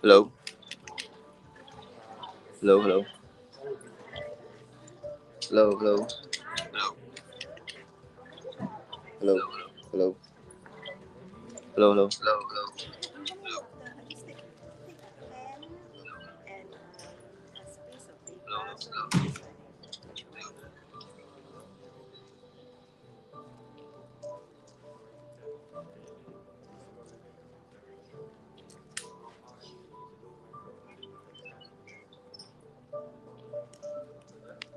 Hello, hello, hello, hello, hello, hello, hello, hello, hello. Incoming doctor, at least take a pen and a space of paper so you just write which one.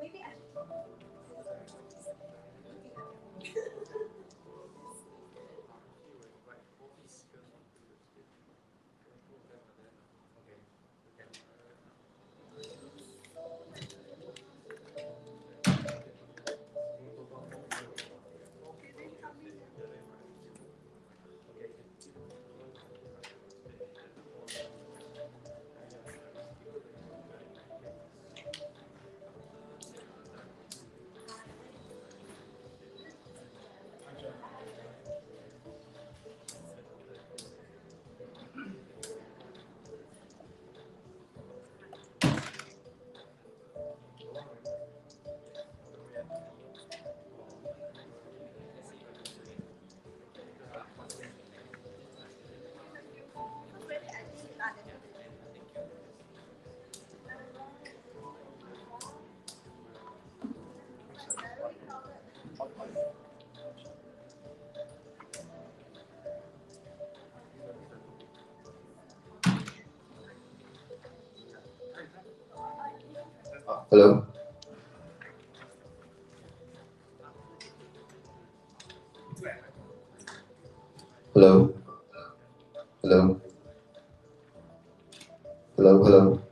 Maybe I Hello, hello, hello, hello, hello.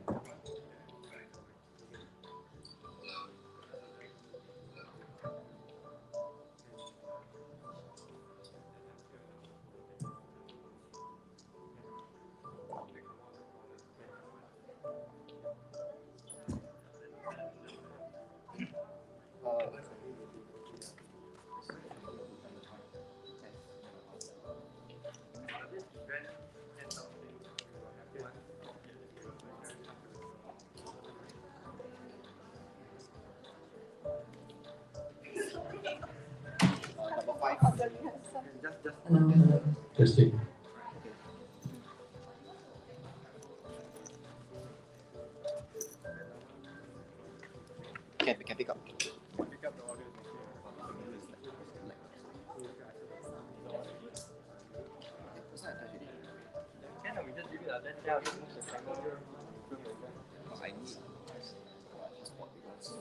Testing. Can pick up. I need hotspot because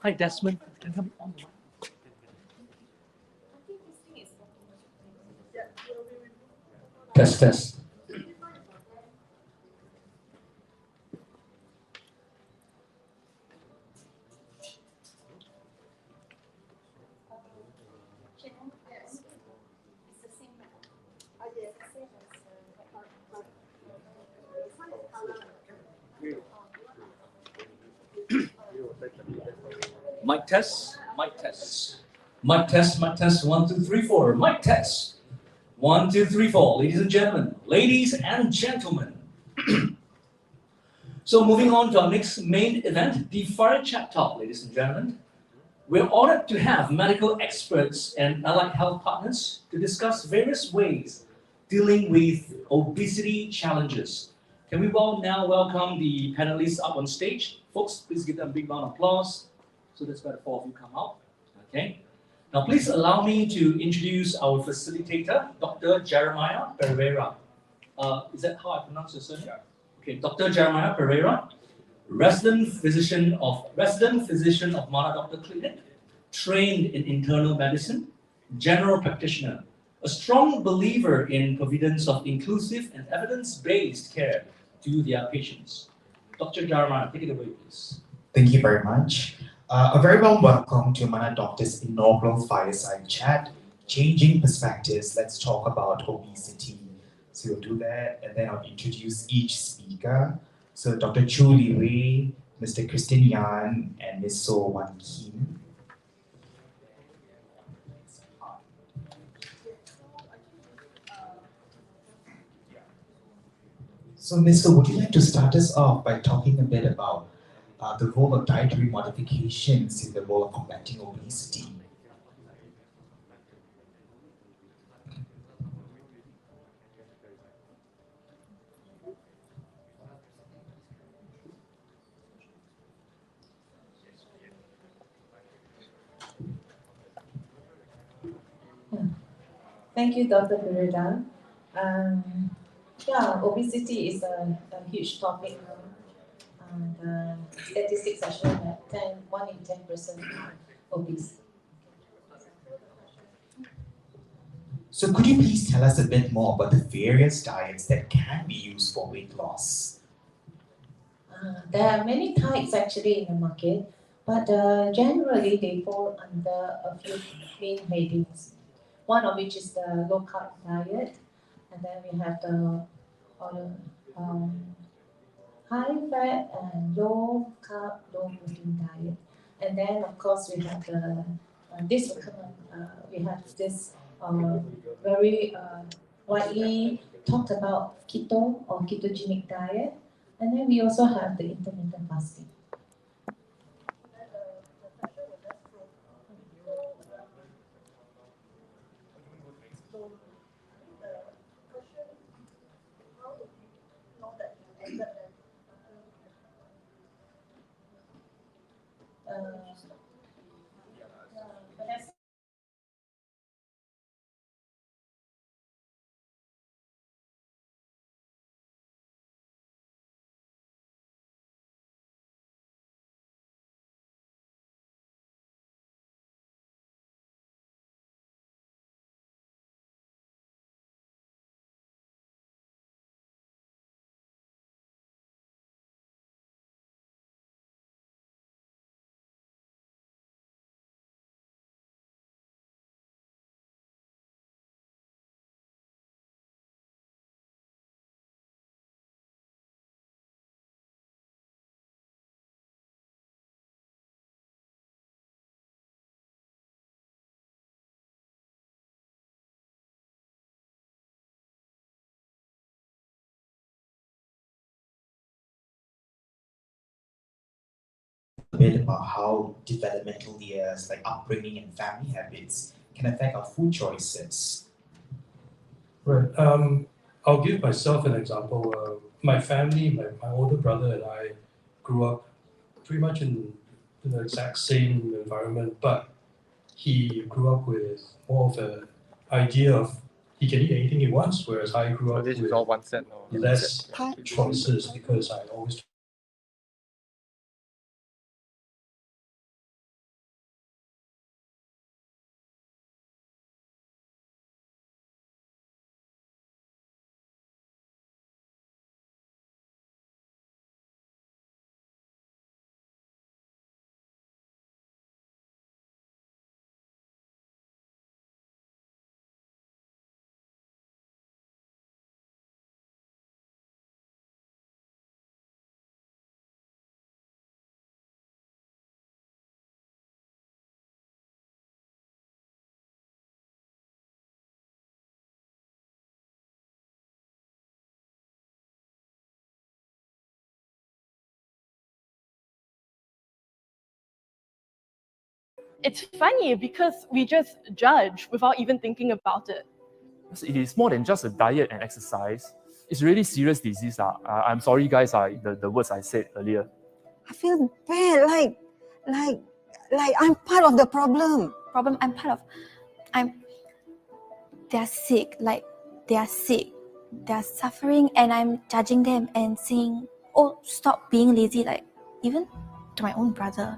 Hi, Desmond. Can come on. Test, test. Mic test, mic test. Mic test, 1, 2, 3, 4. Mic test. 1, 2, 3, 4. Ladies and gentlemen, ladies and gentlemen. So moving on to our next main event, the Fire Chat Talk, ladies and gentlemen. We're honored to have medical experts and allied health partners to discuss various ways dealing with obesity challenges. Can we now welcome the panelists up on stage? Folks, please give them a big round of applause. So that's where the four of you come out. Okay. Now please allow me to introduce our facilitator, Dr. Jeremiah Pereira. Is that how I pronounce your surname? Yeah. Okay, Dr. Jeremiah Pereira, resident physician of Manadr Clinic, trained in internal medicine, general practitioner, a strong believer in providence of inclusive and evidence-based care to their patients. Dr. Jeremiah, take it away, please. Thank you very much. A very warm welcome to Mana Doctor's inaugural Fireside Chat, Changing Perspectives. Let's talk about obesity. So we'll do that, and then I'll introduce each speaker. So Dr. Chu Li Wei, Mr. Christian Yan, and Ms. So Wan Kim. So, Mr. Would you like to start us off by talking a bit about the role of dietary modifications in the role of combating obesity? Thank you, Dr. Pereira. Yeah, obesity is a huge topic now. And statistics are showing that 1 in 10% are obese. So could you please tell us a bit more about the various diets that can be used for weight loss? There are many types actually in the market, but generally they fall under a few main headings. One of which is the low carb diet, and then we have the high fat and low carb, low protein diet. And then of course we have the we have this very widely talked about keto or ketogenic diet, and then we also have the intermittent fasting. A bit about how developmental years like upbringing and family habits can affect our food choices. Right. I'll give myself an example. My family, my older brother and I grew up pretty much in the exact same environment, but he grew up with more of an idea of he can eat anything he wants, whereas I grew So up this is with all one set or less choices because I always it's funny because we just judge without even thinking about it. It is more than just a diet and exercise. It's really serious disease. I'm sorry, guys, the words I said earlier. I feel bad, like I'm part of the problem. I'm part of. They're sick, like they're sick, they're suffering, and I'm judging them and saying, "Oh, stop being lazy." Like even to my own brother.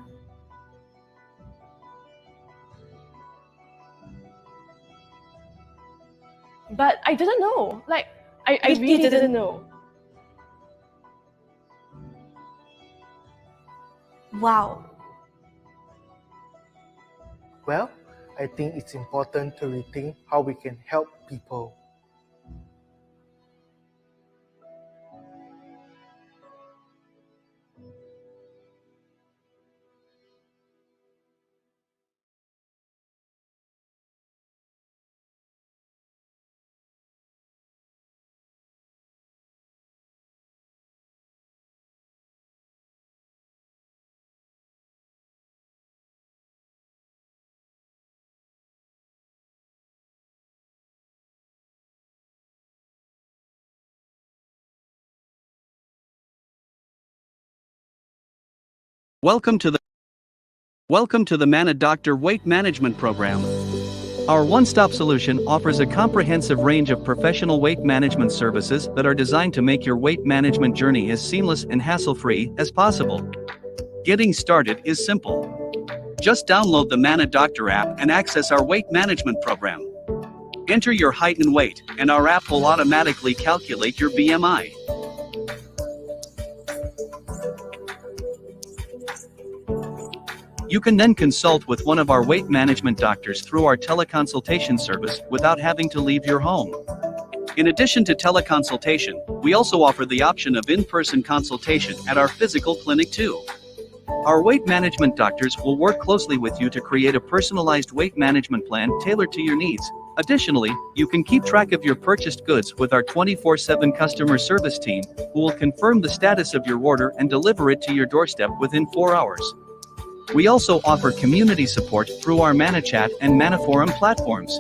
But I didn't know. Like I You really didn't? didn't know. Wow. Well, I think it's important to rethink how we can help people. Welcome to the Manadr Weight Management Program. Our one-stop solution offers a comprehensive range of professional weight management services that are designed to make your weight management journey as seamless and hassle-free as possible. Getting started is simple. Just download the Manadr app and access our weight management program. Enter your height and weight, and our app will automatically calculate your BMI. You can then consult with one of our weight management doctors through our teleconsultation service without having to leave your home. In addition to teleconsultation, we also offer the option of in-person consultation at our physical clinic too. Our weight management doctors will work closely with you to create a personalized weight management plan tailored to your needs. Additionally, you can keep track of your purchased goods with our 24/7 customer service team, who will confirm the status of your order and deliver it to your doorstep within 4 hours. We also offer community support through our ManaChat and ManaForum platforms.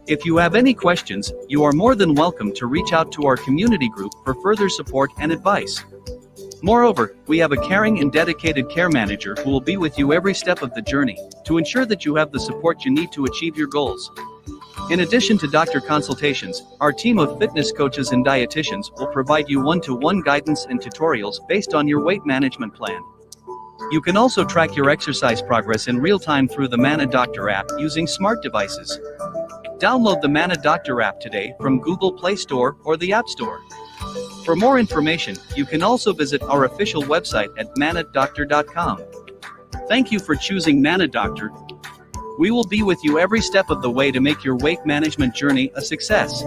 If you have any questions, you are more than welcome to reach out to our community group for further support and advice. Moreover, we have a caring and dedicated care manager who will be with you every step of the journey to ensure that you have the support you need to achieve your goals. In addition to doctor consultations, our team of fitness coaches and dietitians will provide you one-to-one guidance and tutorials based on your weight management plan. You can also track your exercise progress in real time through the Manadr app using smart devices. Download the Manadr app today from Google Play Store or the App Store. For more information, you can also visit our official website at manadr.com. Thank you for choosing Manadr. We will be with you every step of the way to make your weight management journey a success.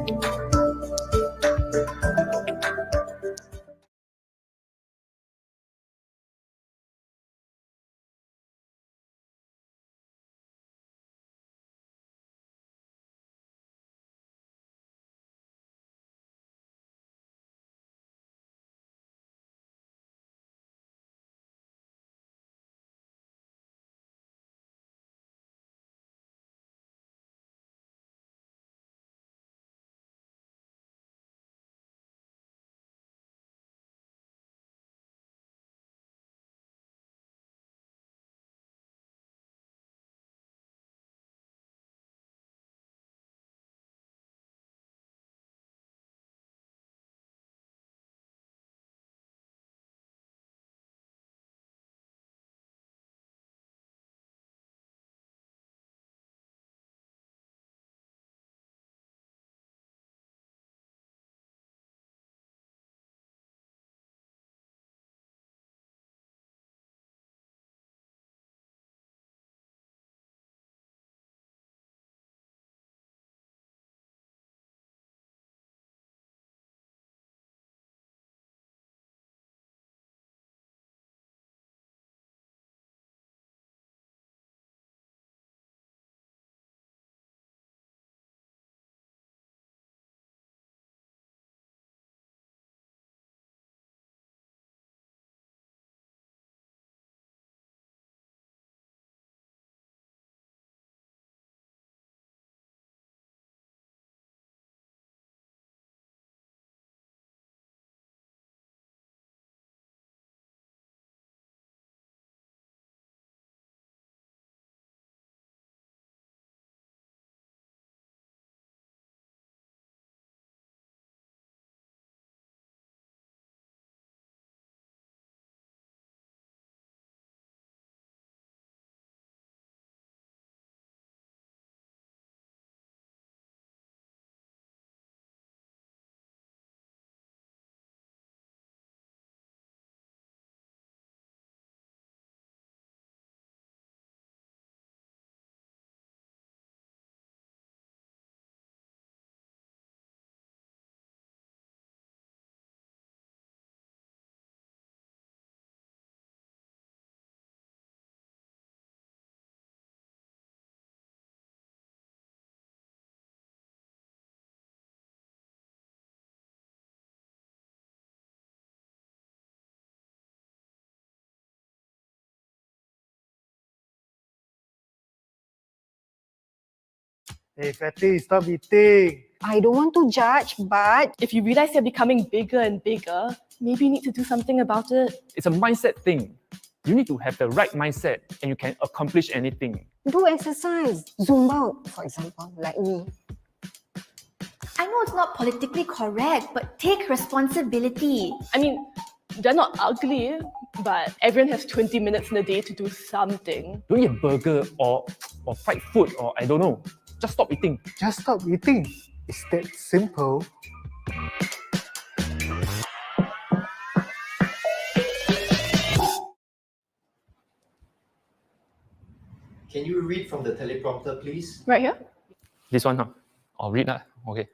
Hey, Fatty, stop eating. I don't want to judge, but If you realize they're becoming bigger and bigger, maybe you need to do something about it. It's a mindset thing. You need to have the right mindset and you can accomplish anything. do exercise. Zumba, for example, like me. I know it's not politically correct, but take responsibility. I mean, they're not ugly, but everyone has 20 minutes in a day to do something. Don't eat a burger or fried food or I don't know. Just stop eating. Just stop eating. It's that simple. Can you read from the teleprompter, please? Right here? This one, huh? I'll read that. Okay.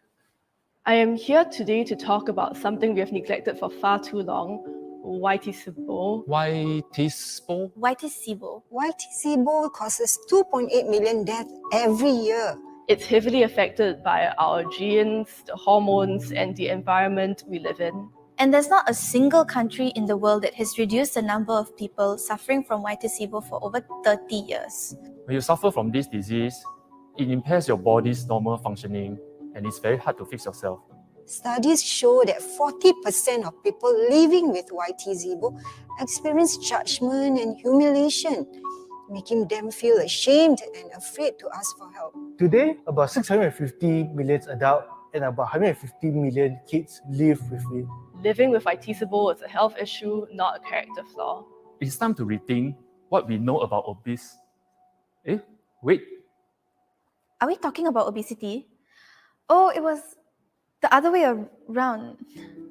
I am here today to talk about something we have neglected for far too long, YTSIBO. Why TISPO? White is SIBO. YTSIBO causes 2.8 million deaths every year. It's heavily affected by our genes, the hormones, and the environment we live in. And there's not a single country in the world that has reduced the number of people suffering from white SIBO for over 30 years. When you suffer from this disease, it impairs your body's normal functioning and it's very hard to fix yourself. Studies show that 40% of people living with YTSIBO experience judgment and humiliation, making them feel ashamed and afraid to ask for help. Today, about 650 million adults and about 150 million kids live with it. Living with YTSIBO is a health issue, not a character flaw. It's time to rethink what we know about obese. Wait. Are we talking about obesity? Oh, it was the other way around.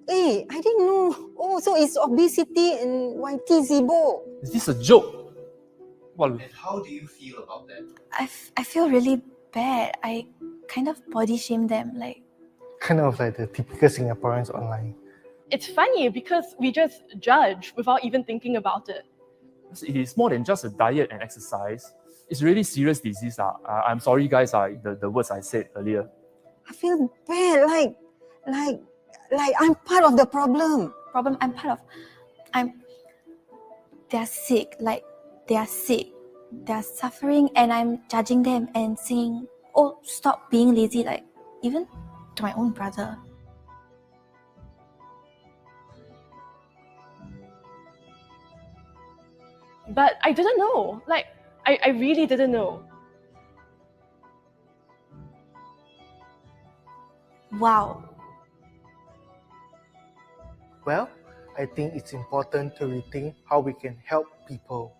Hey, I didn't know. Oh, so it's obesity and YTSIBO. Is this a joke? Well, And how do you feel about that? I feel really bad. I kind of body shame them, like. Kind of like the typical Singaporeans online. It's funny because we just judge without even thinking about it. it is more than just a diet and exercise. It's really serious disease. I'm sorry, guys, the words I said earlier. I feel bad, like I'm part of the problem. I'm part of. They're sick, they're sick. They're suffering and I'm judging them and saying, oh, stop being lazy, even to my own brother. But I didn't know. I really didn't know. Wow. Well, I think it's important to rethink how we can help people.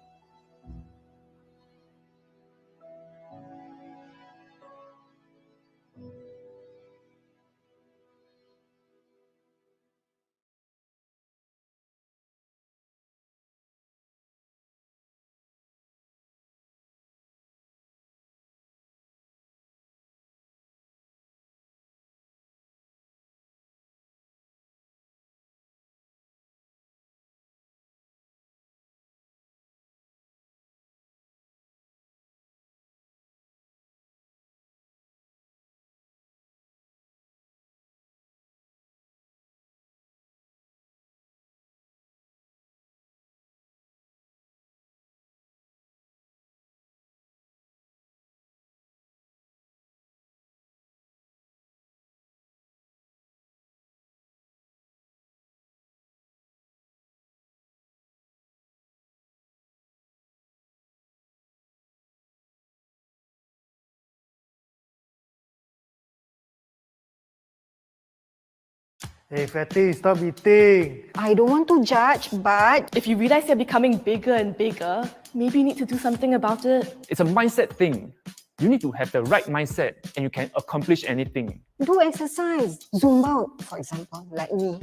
Hey, Fatty, stop eating. I don't want to judge, but If you realize they're becoming bigger and bigger, maybe you need to do something about it. It's a mindset thing. You need to have the right mindset and you can accomplish anything. do exercise. Zumba, for example, like me.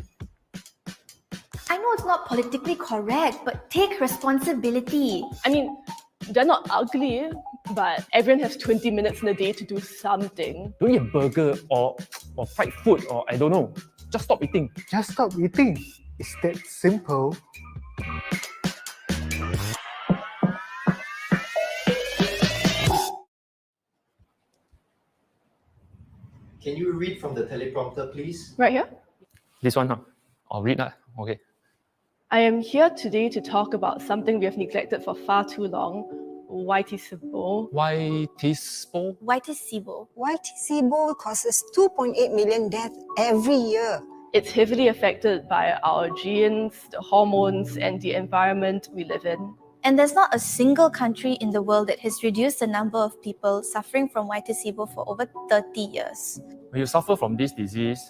I know it's not politically correct, but take responsibility. I mean, they're not ugly, but everyone has 20 minutes in a day to do something. Don't eat a burger or fried food or I don't know. Just stop eating. Just stop eating. It's that simple. Can you read from the teleprompter, please? Right here? This one, huh? I'll read that. Okay. I am here today to talk about something we have neglected for far too long, Whitey Sibo. YT-SIBO? YT-SIBO. YT-SIBO causes 2.8 million deaths every year. It's heavily affected by our genes, the hormones, and the environment we live in. And there's not a single country in the world that has reduced the number of people suffering from YT-SIBO for over 30 years. When you suffer from this disease,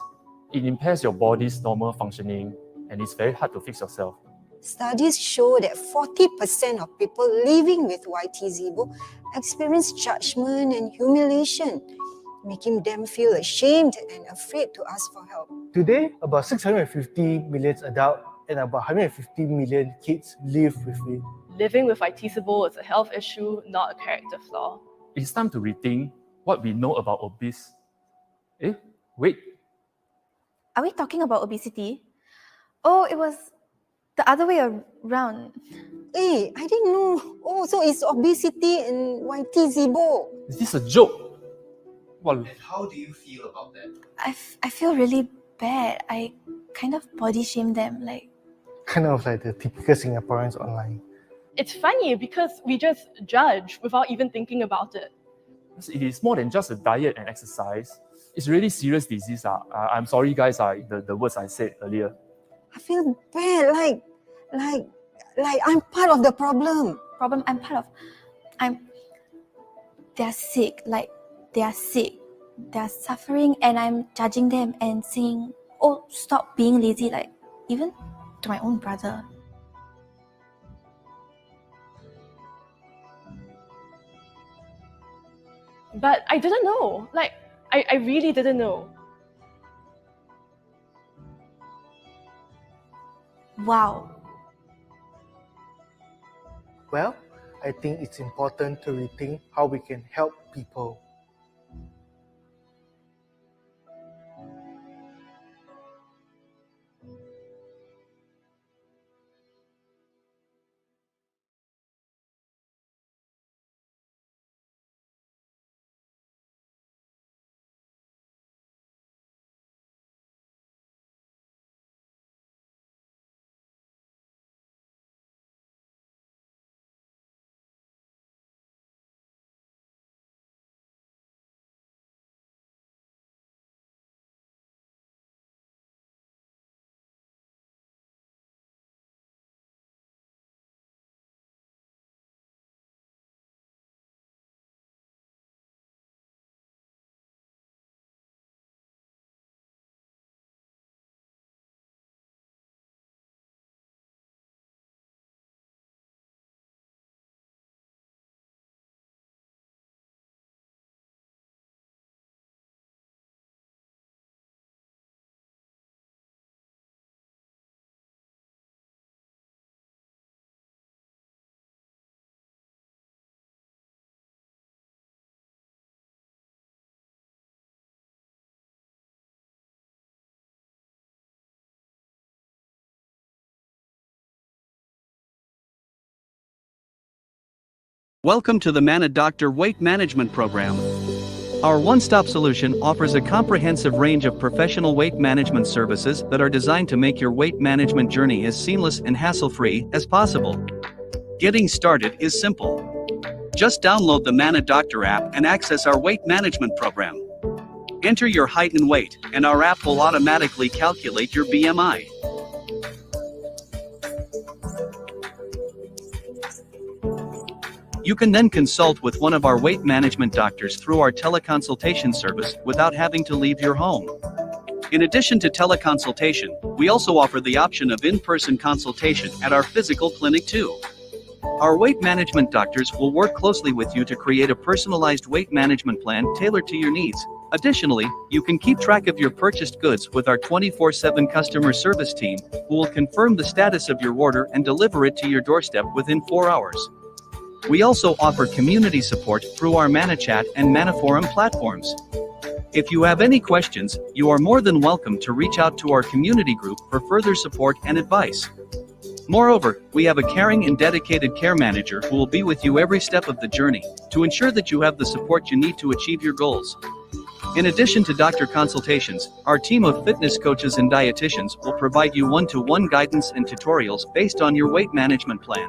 it impairs your body's normal functioning and it's very hard to fix yourself. Studies show that 40% of people living with YT-SIBO experience judgment and humiliation, making them feel ashamed and afraid to ask for help. Today, about 650 million adults and about 150 million kids live with it. Living with YT-SIBO is a health issue, not a character flaw. It's time to rethink what we know about obese. Wait, Are we talking about obesity? Oh, it was the other way around. Hey, I didn't know. Oh, so it's obesity and YT-SIBO. is this a joke? Well, And how do you feel about that? I feel really bad. I kind of body shame them, like. Kind of like the typical Singaporeans online. It's funny because we just judge without even thinking about it. it is more than just a diet and exercise. It's really serious disease. I'm sorry guys, the words I said earlier. I feel bad, like I'm part of the problem. I'm part of. They're sick, like they are sick. They're suffering and I'm judging them and saying, oh, stop being lazy, like even to my own brother. But I didn't know. Like, I really didn't know. Wow. Well, I think it's important to rethink how we can help people. Welcome to the Manadr Weight Management Program. Our one-stop solution offers a comprehensive range of professional weight management services that are designed to make your weight management journey as seamless and hassle-free as possible. Getting started is simple. Just download the Manadr app and access our weight management program. Enter your height and weight, and our app will automatically calculate your BMI. You can then consult with one of our weight management doctors through our teleconsultation service without having to leave your home. In addition to teleconsultation, we also offer the option of in-person consultation at our physical clinic too. Our weight management doctors will work closely with you to create a personalized weight management plan tailored to your needs. Additionally, you can keep track of your purchased goods with our 24/7 customer service team, who will confirm the status of your order and deliver it to your doorstep within 4 hours. We also offer community support through our ManaChat and ManaForum platforms. If you have any questions, you are more than welcome to reach out to our community group for further support and advice. Moreover, we have a caring and dedicated care manager who will be with you every step of the journey to ensure that you have the support you need to achieve your goals. In addition to doctor consultations, our team of fitness coaches and dietitians will provide you one-to-one guidance and tutorials based on your weight management plan.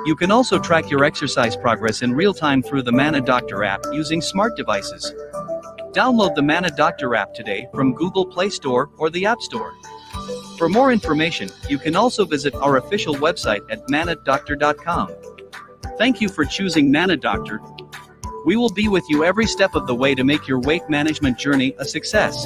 You can also track your exercise progress in real time through the Manadr app using smart devices. Download the Manadr app today from Google Play Store or the App Store. For more information, you can also visit our official website at manadr.com. Thank you for choosing Manadr. We will be with you every step of the way to make your weight management journey a success.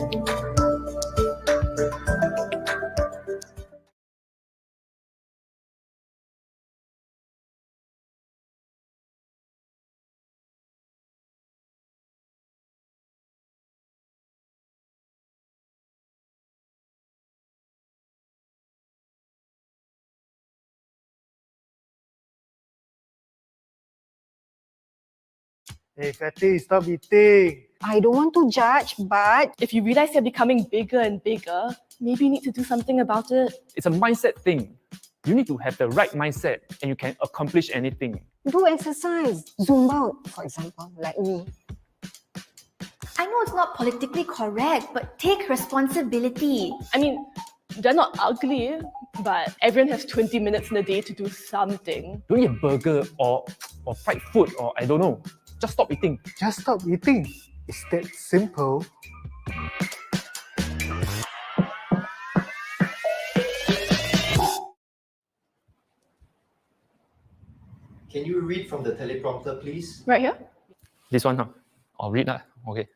Hey, Fatty, stop eating. I don't want to judge, but If you realize you're becoming bigger and bigger, maybe you need to do something about it. It's a mindset thing. You need to have the right mindset and you can accomplish anything. do exercise. Zumba, for example, like me. I know it's not politically correct, but take responsibility. I mean, they're not ugly, but everyone has 20 minutes in a day to do something. Don't eat a burger or fried food or I don't know. Just stop eating. Just stop eating. It's that simple. Can you read from the teleprompter, please? Right here? This one, huh? I'll read that. Okay.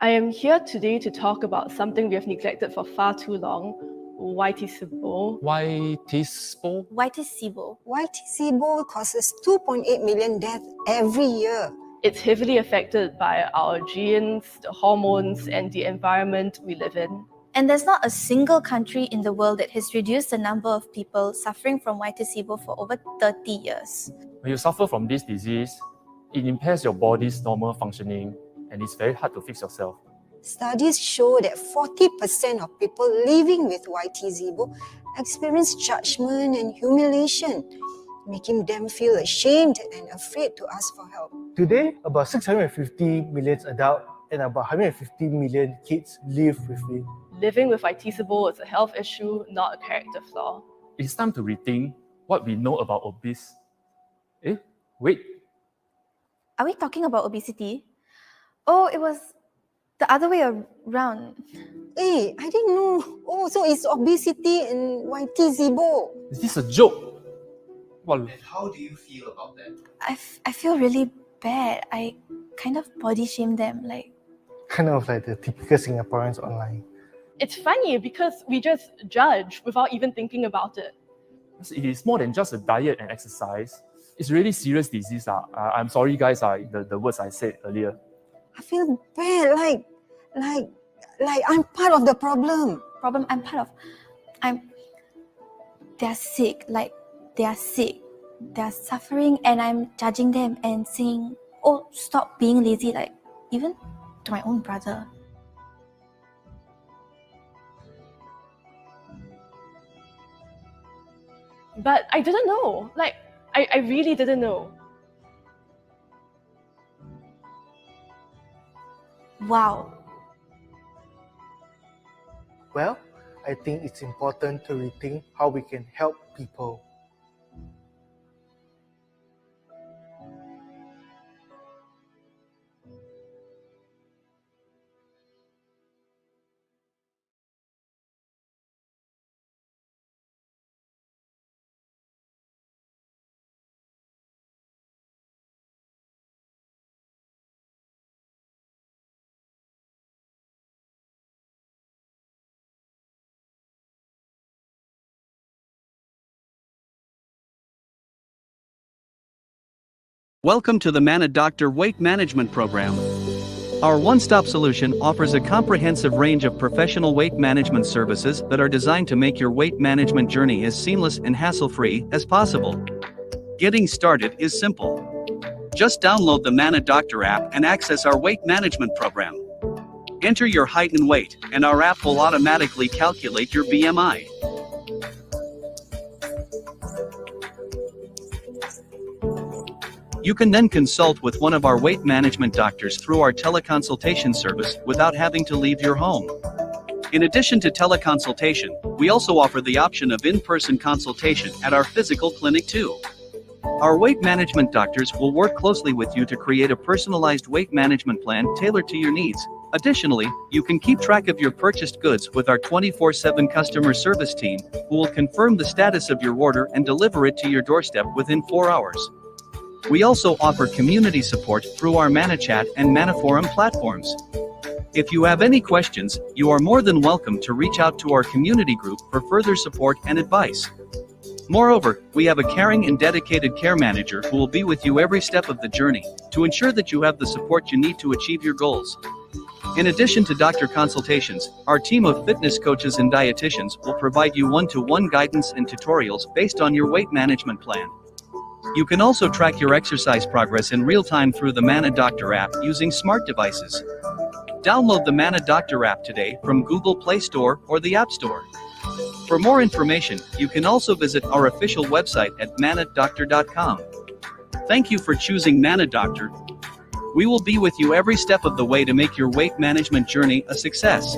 I am here today to talk about something we have neglected for far too long, YTSIBO. YTSIBO? YTSIBO. YTSIBO causes 2.8 million deaths every year. It's heavily affected by our genes, the hormones, and the environment we live in. And there's not a single country in the world that has reduced the number of people suffering from YTSIBO for over 30 years. When you suffer from this disease, it impairs your body's normal functioning and it's very hard to fix yourself. Studies show that 40% of people living with YTSIBO experience judgment and humiliation, making them feel ashamed and afraid to ask for help. Today, about 650 million adults and about 150 million kids live with it. Living with YTSIBO is a health issue, not a character flaw. It's time to rethink what we know about obese. Wait. Are we talking about obesity? Oh, it was the other way around. Hey, I didn't know. Oh, so it's obesity and YTSIBO. Is this a joke? Well, And how do you feel about that? I feel really bad. I kind of body shame them, like. Kind of like the typical Singaporeans online. It's funny because we just judge without even thinking about it. it is more than just a diet and exercise. It's really serious disease. I'm sorry, guys, the words I said earlier. I feel bad, like I'm part of the problem. I'm part of. They're sick, they're suffering, and I'm judging them and saying, oh, stop being lazy, even to my own brother. But I didn't know. I really didn't know. Wow. Well, I think it's important to rethink how we can help people. Welcome to the Manadr Weight Management Program. Our one-stop solution offers a comprehensive range of professional weight management services that are designed to make your weight management journey as seamless and hassle-free as possible. Getting started is simple. Just download the Manadr app and access our weight management program. Enter your height and weight, and our app will automatically calculate your BMI. You can then consult with one of our weight management doctors through our teleconsultation service without having to leave your home. In addition to teleconsultation, we also offer the option of in-person consultation at our physical clinic too. Our weight management doctors will work closely with you to create a personalized weight management plan tailored to your needs. Additionally, you can keep track of your purchased goods with our 24/7 customer service team, who will confirm the status of your order and deliver it to your doorstep within 4 hours. We also offer community support through our ManaChat and ManaForum platforms. If you have any questions, you are more than welcome to reach out to our community group for further support and advice. Moreover, we have a caring and dedicated care manager who will be with you every step of the journey to ensure that you have the support you need to achieve your goals. In addition to doctor consultations, our team of fitness coaches and dietitians will provide you one-to-one guidance and tutorials based on your weight management plan. You can also track your exercise progress in real time through the Manadr app using smart devices. Download the Manadr app today from Google Play Store or the App Store. For more information, you can also visit our official website at manadr.com. Thank you for choosing Manadr. We will be with you every step of the way to make your weight management journey a success.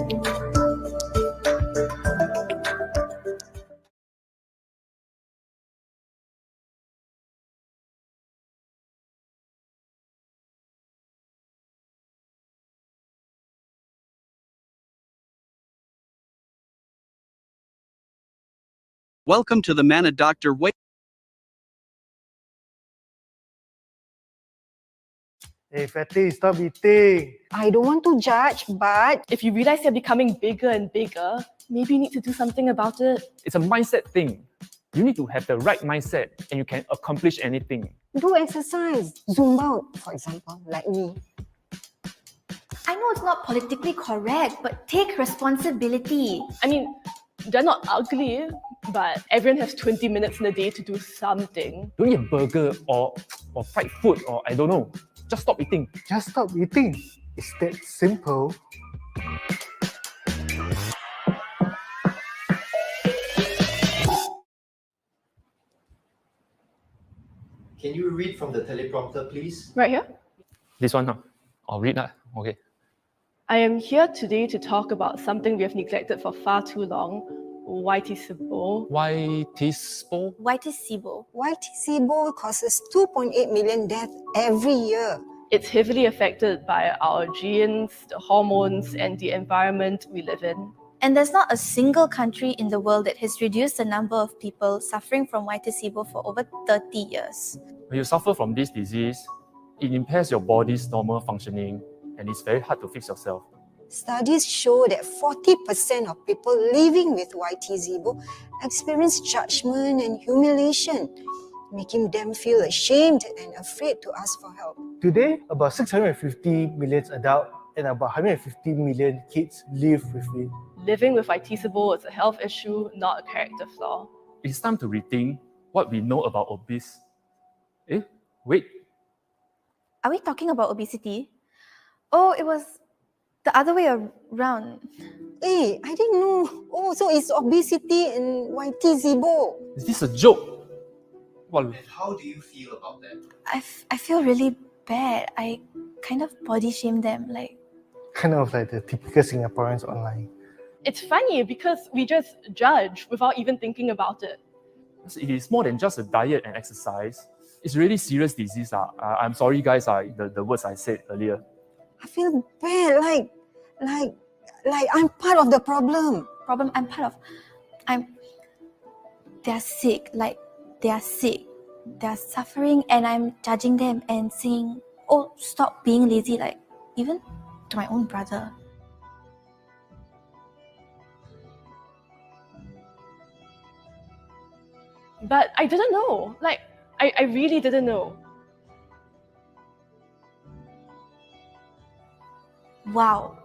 Welcome to the Manadr Weight. Hey, Fatty, stop eating. I don't want to judge, but If you realize you're becoming bigger and bigger, maybe you need to do something about it. It's a mindset thing. You need to have the right mindset and you can accomplish anything. do exercise. Zumba, for example, like me. I know it's not politically correct, but take responsibility. I mean, they're not ugly, but everyone has 20 minutes in a day to do something. Don't eat burger or fried food or I don't know. Just stop eating. Just stop eating. It's that simple. Can you read from the teleprompter, please? Right here? This one, huh? I'll read that. Okay. I am here today to talk about something we have neglected for far too long, Whitey Sibo. Why TISPO? White is SIBO. YTCBO causes 2.8 million deaths every year. It's heavily affected by our genes, the hormones, and the environment we live in. And there's not a single country in the world that has reduced the number of people suffering from white SIBO for over 30 years. When you suffer from this disease, it impairs your body's normal functioning and it's very hard to fix yourself. Studies show that 40% of people living with YTZIBO experience judgment and humiliation, making them feel ashamed and afraid to ask for help. Today, about 650 million adults and about 150 million kids live with it. Living with Whitey Sibo is a health issue, not a character flaw. It's time to rethink what we know about obese. Wait, Are we talking about obesity? Oh, it was the other way around. Hey, I didn't know. Oh, so it's obesity and YTZIBO. is this a joke? Well, And how do you feel about that? I feel really bad. I kind of body shame them. Like, Kind of like the typical Singaporeans online. It's funny because we just judge without even thinking about it. it is more than just a diet and exercise. It's really serious disease. I'm sorry, guys, the words I said earlier. I feel bad, like I'm part of the problem. I'm part of. They're sick. Like, they are sick. They're suffering, and I'm judging them and saying, "Oh, stop being lazy." Like, even to my own brother. But I didn't know. Like, I really didn't know. Wow.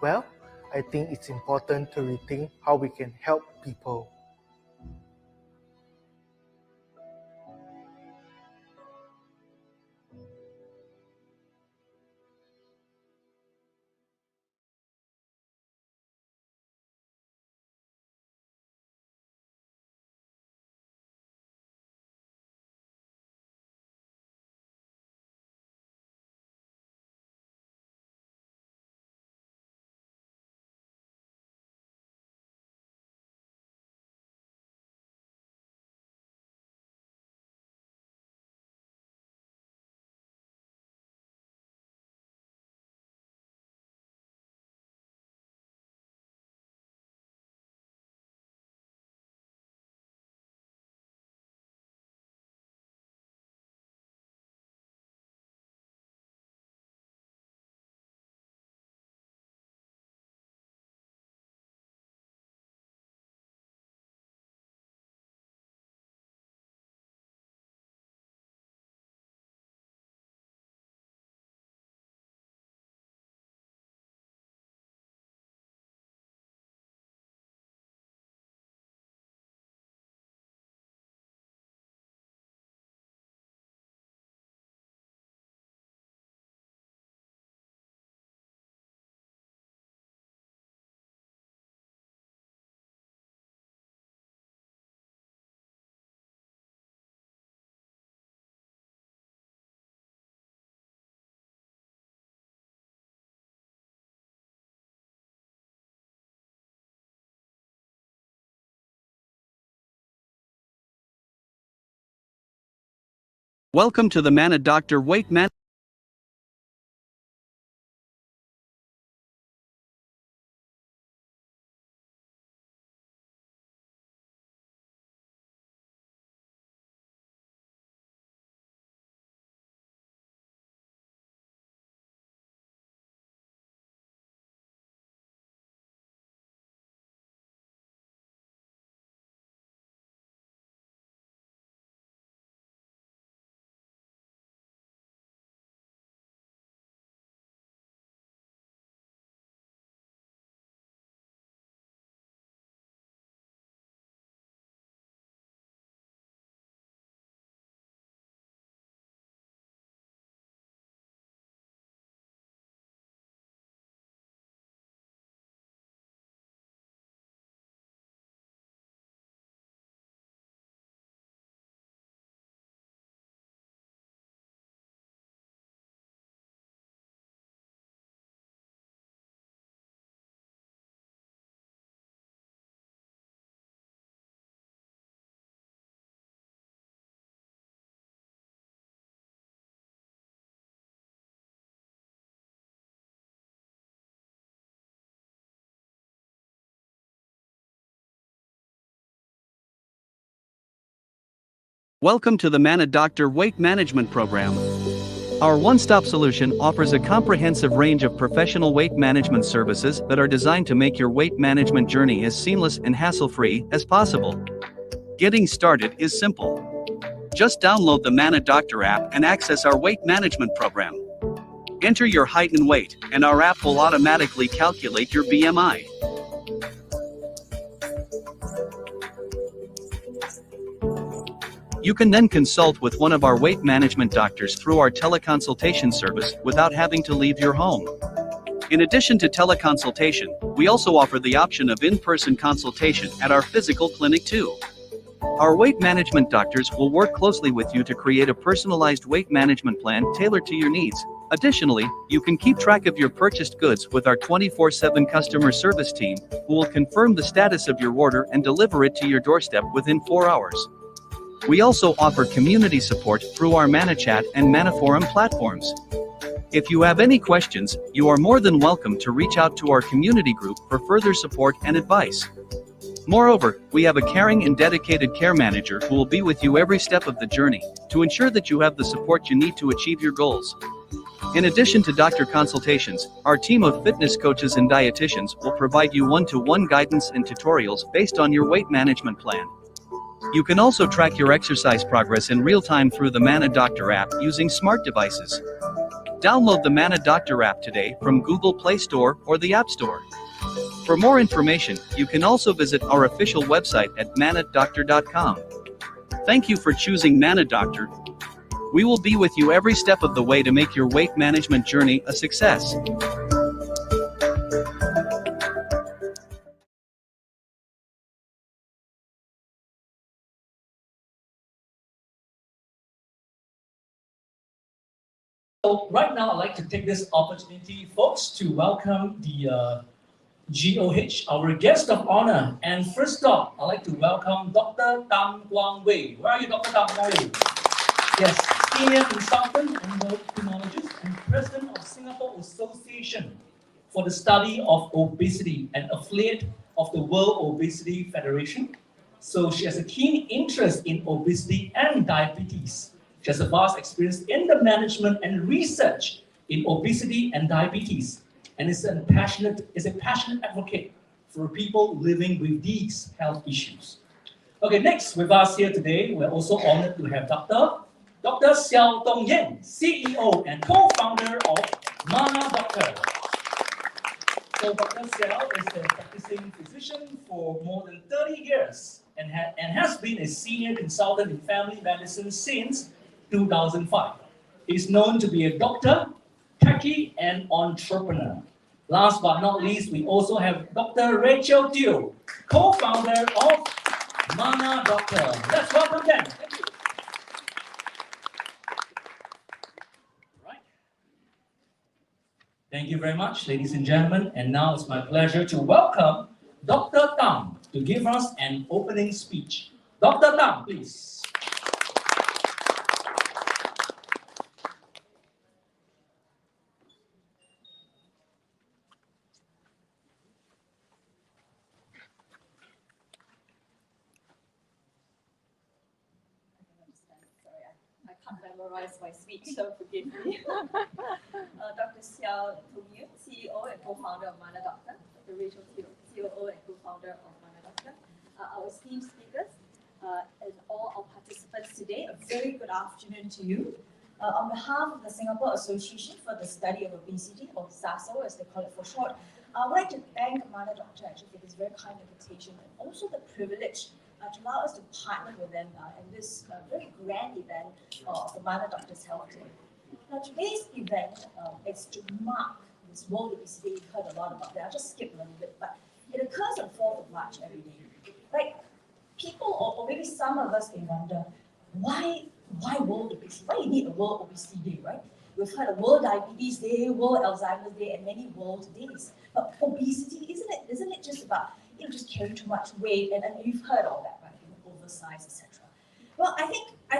Well, I think it's important to rethink how we can help people. Welcome to the Manadr Weight Management. Welcome to the Manadr Weight Management Program. Our one-stop solution offers a comprehensive range of professional weight management services that are designed to make your weight management journey as seamless and hassle-free as possible. Getting started is simple. Just download the Manadr app and access our weight management program. Enter your height and weight, and our app will automatically calculate your BMI. You can then consult with one of our weight management doctors through our teleconsultation service without having to leave your home. In addition to teleconsultation, we also offer the option of in-person consultation at our physical clinic too. Our weight management doctors will work closely with you to create a personalized weight management plan tailored to your needs. Additionally, you can keep track of your purchased goods with our 24/7 customer service team, who will confirm the status of your order and deliver it to your doorstep within 4 hours. We also offer community support through our ManaChat and ManaForum platforms. If you have any questions, you are more than welcome to reach out to our community group for further support and advice. Moreover, we have a caring and dedicated care manager who will be with you every step of the journey to ensure that you have the support you need to achieve your goals. In addition to doctor consultations, our team of fitness coaches and dietitians will provide you one-to-one guidance and tutorials based on your weight management plan. You can also track your exercise progress in real time through the Manadr app using smart devices. Download the Manadr app today from Google Play Store or the App Store. For more information, you can also visit our official website at manadr.com. Thank you for choosing Manadr. We will be with you every step of the way to make your weight management journey a success. So right now, I'd like to take this opportunity, folks, to welcome the GOH, our guest of honor. And first off, I'd like to welcome Dr. Tam Kwang Wei. Where are you, Dr. Tam Kwang Wei? Yes, Senior Consultant Endocrinologist and President of Singapore Association for the Study of Obesity, an affiliate of the World Obesity Federation. So she has a keen interest in obesity and diabetes. She has a vast experience in the management and research in obesity and diabetes, and is a passionate advocate for people living with these health issues. Okay, next with us here today, we're also honored to have Dr. Xiao Dong Yen, CEO and co-founder of Manadr. So Dr. Xiao is a practicing physician for more than 30 years and has been a senior consultant in family medicine since 2005. He's known to be a doctor, techie, and entrepreneur. Last but not least, we also have Dr. Rachel Teo, co-founder of Manadr. Let's welcome them. Thank you. Right. Thank you very much, ladies and gentlemen. And now it's my pleasure to welcome Dr. Tam to give us an opening speech. Dr. Tam, please. memorize my speech, so forgive me. Dr. Xiao Tongyu, CEO and co-founder of Manadr Doctor, Dr. Rachel Teo, COO and co-founder of Manadr Doctor, our esteemed speakers, and all our participants today, a very good afternoon to you. On behalf of the Singapore Association for the Study of Obesity, or SASO as they call it for short, I would like to thank Manadr Doctor actually for this very kind invitation and also the privilege to allow us to partner with them in this very grand event of the Manadr Doctor's Health Day. Now today's event is to mark this World Obesity. You've heard a lot about that. I'll just skip a little bit, but it occurs on 4th of March every day. Like people, or maybe some of us may wonder, why World Obesity? Why you need a World Obesity Day, right? We've heard of World Diabetes Day, World Alzheimer's Day, and many world days. But obesity, isn't it just about just carrying too much weight, and you've heard all that, right? Oversize, etc. Well, I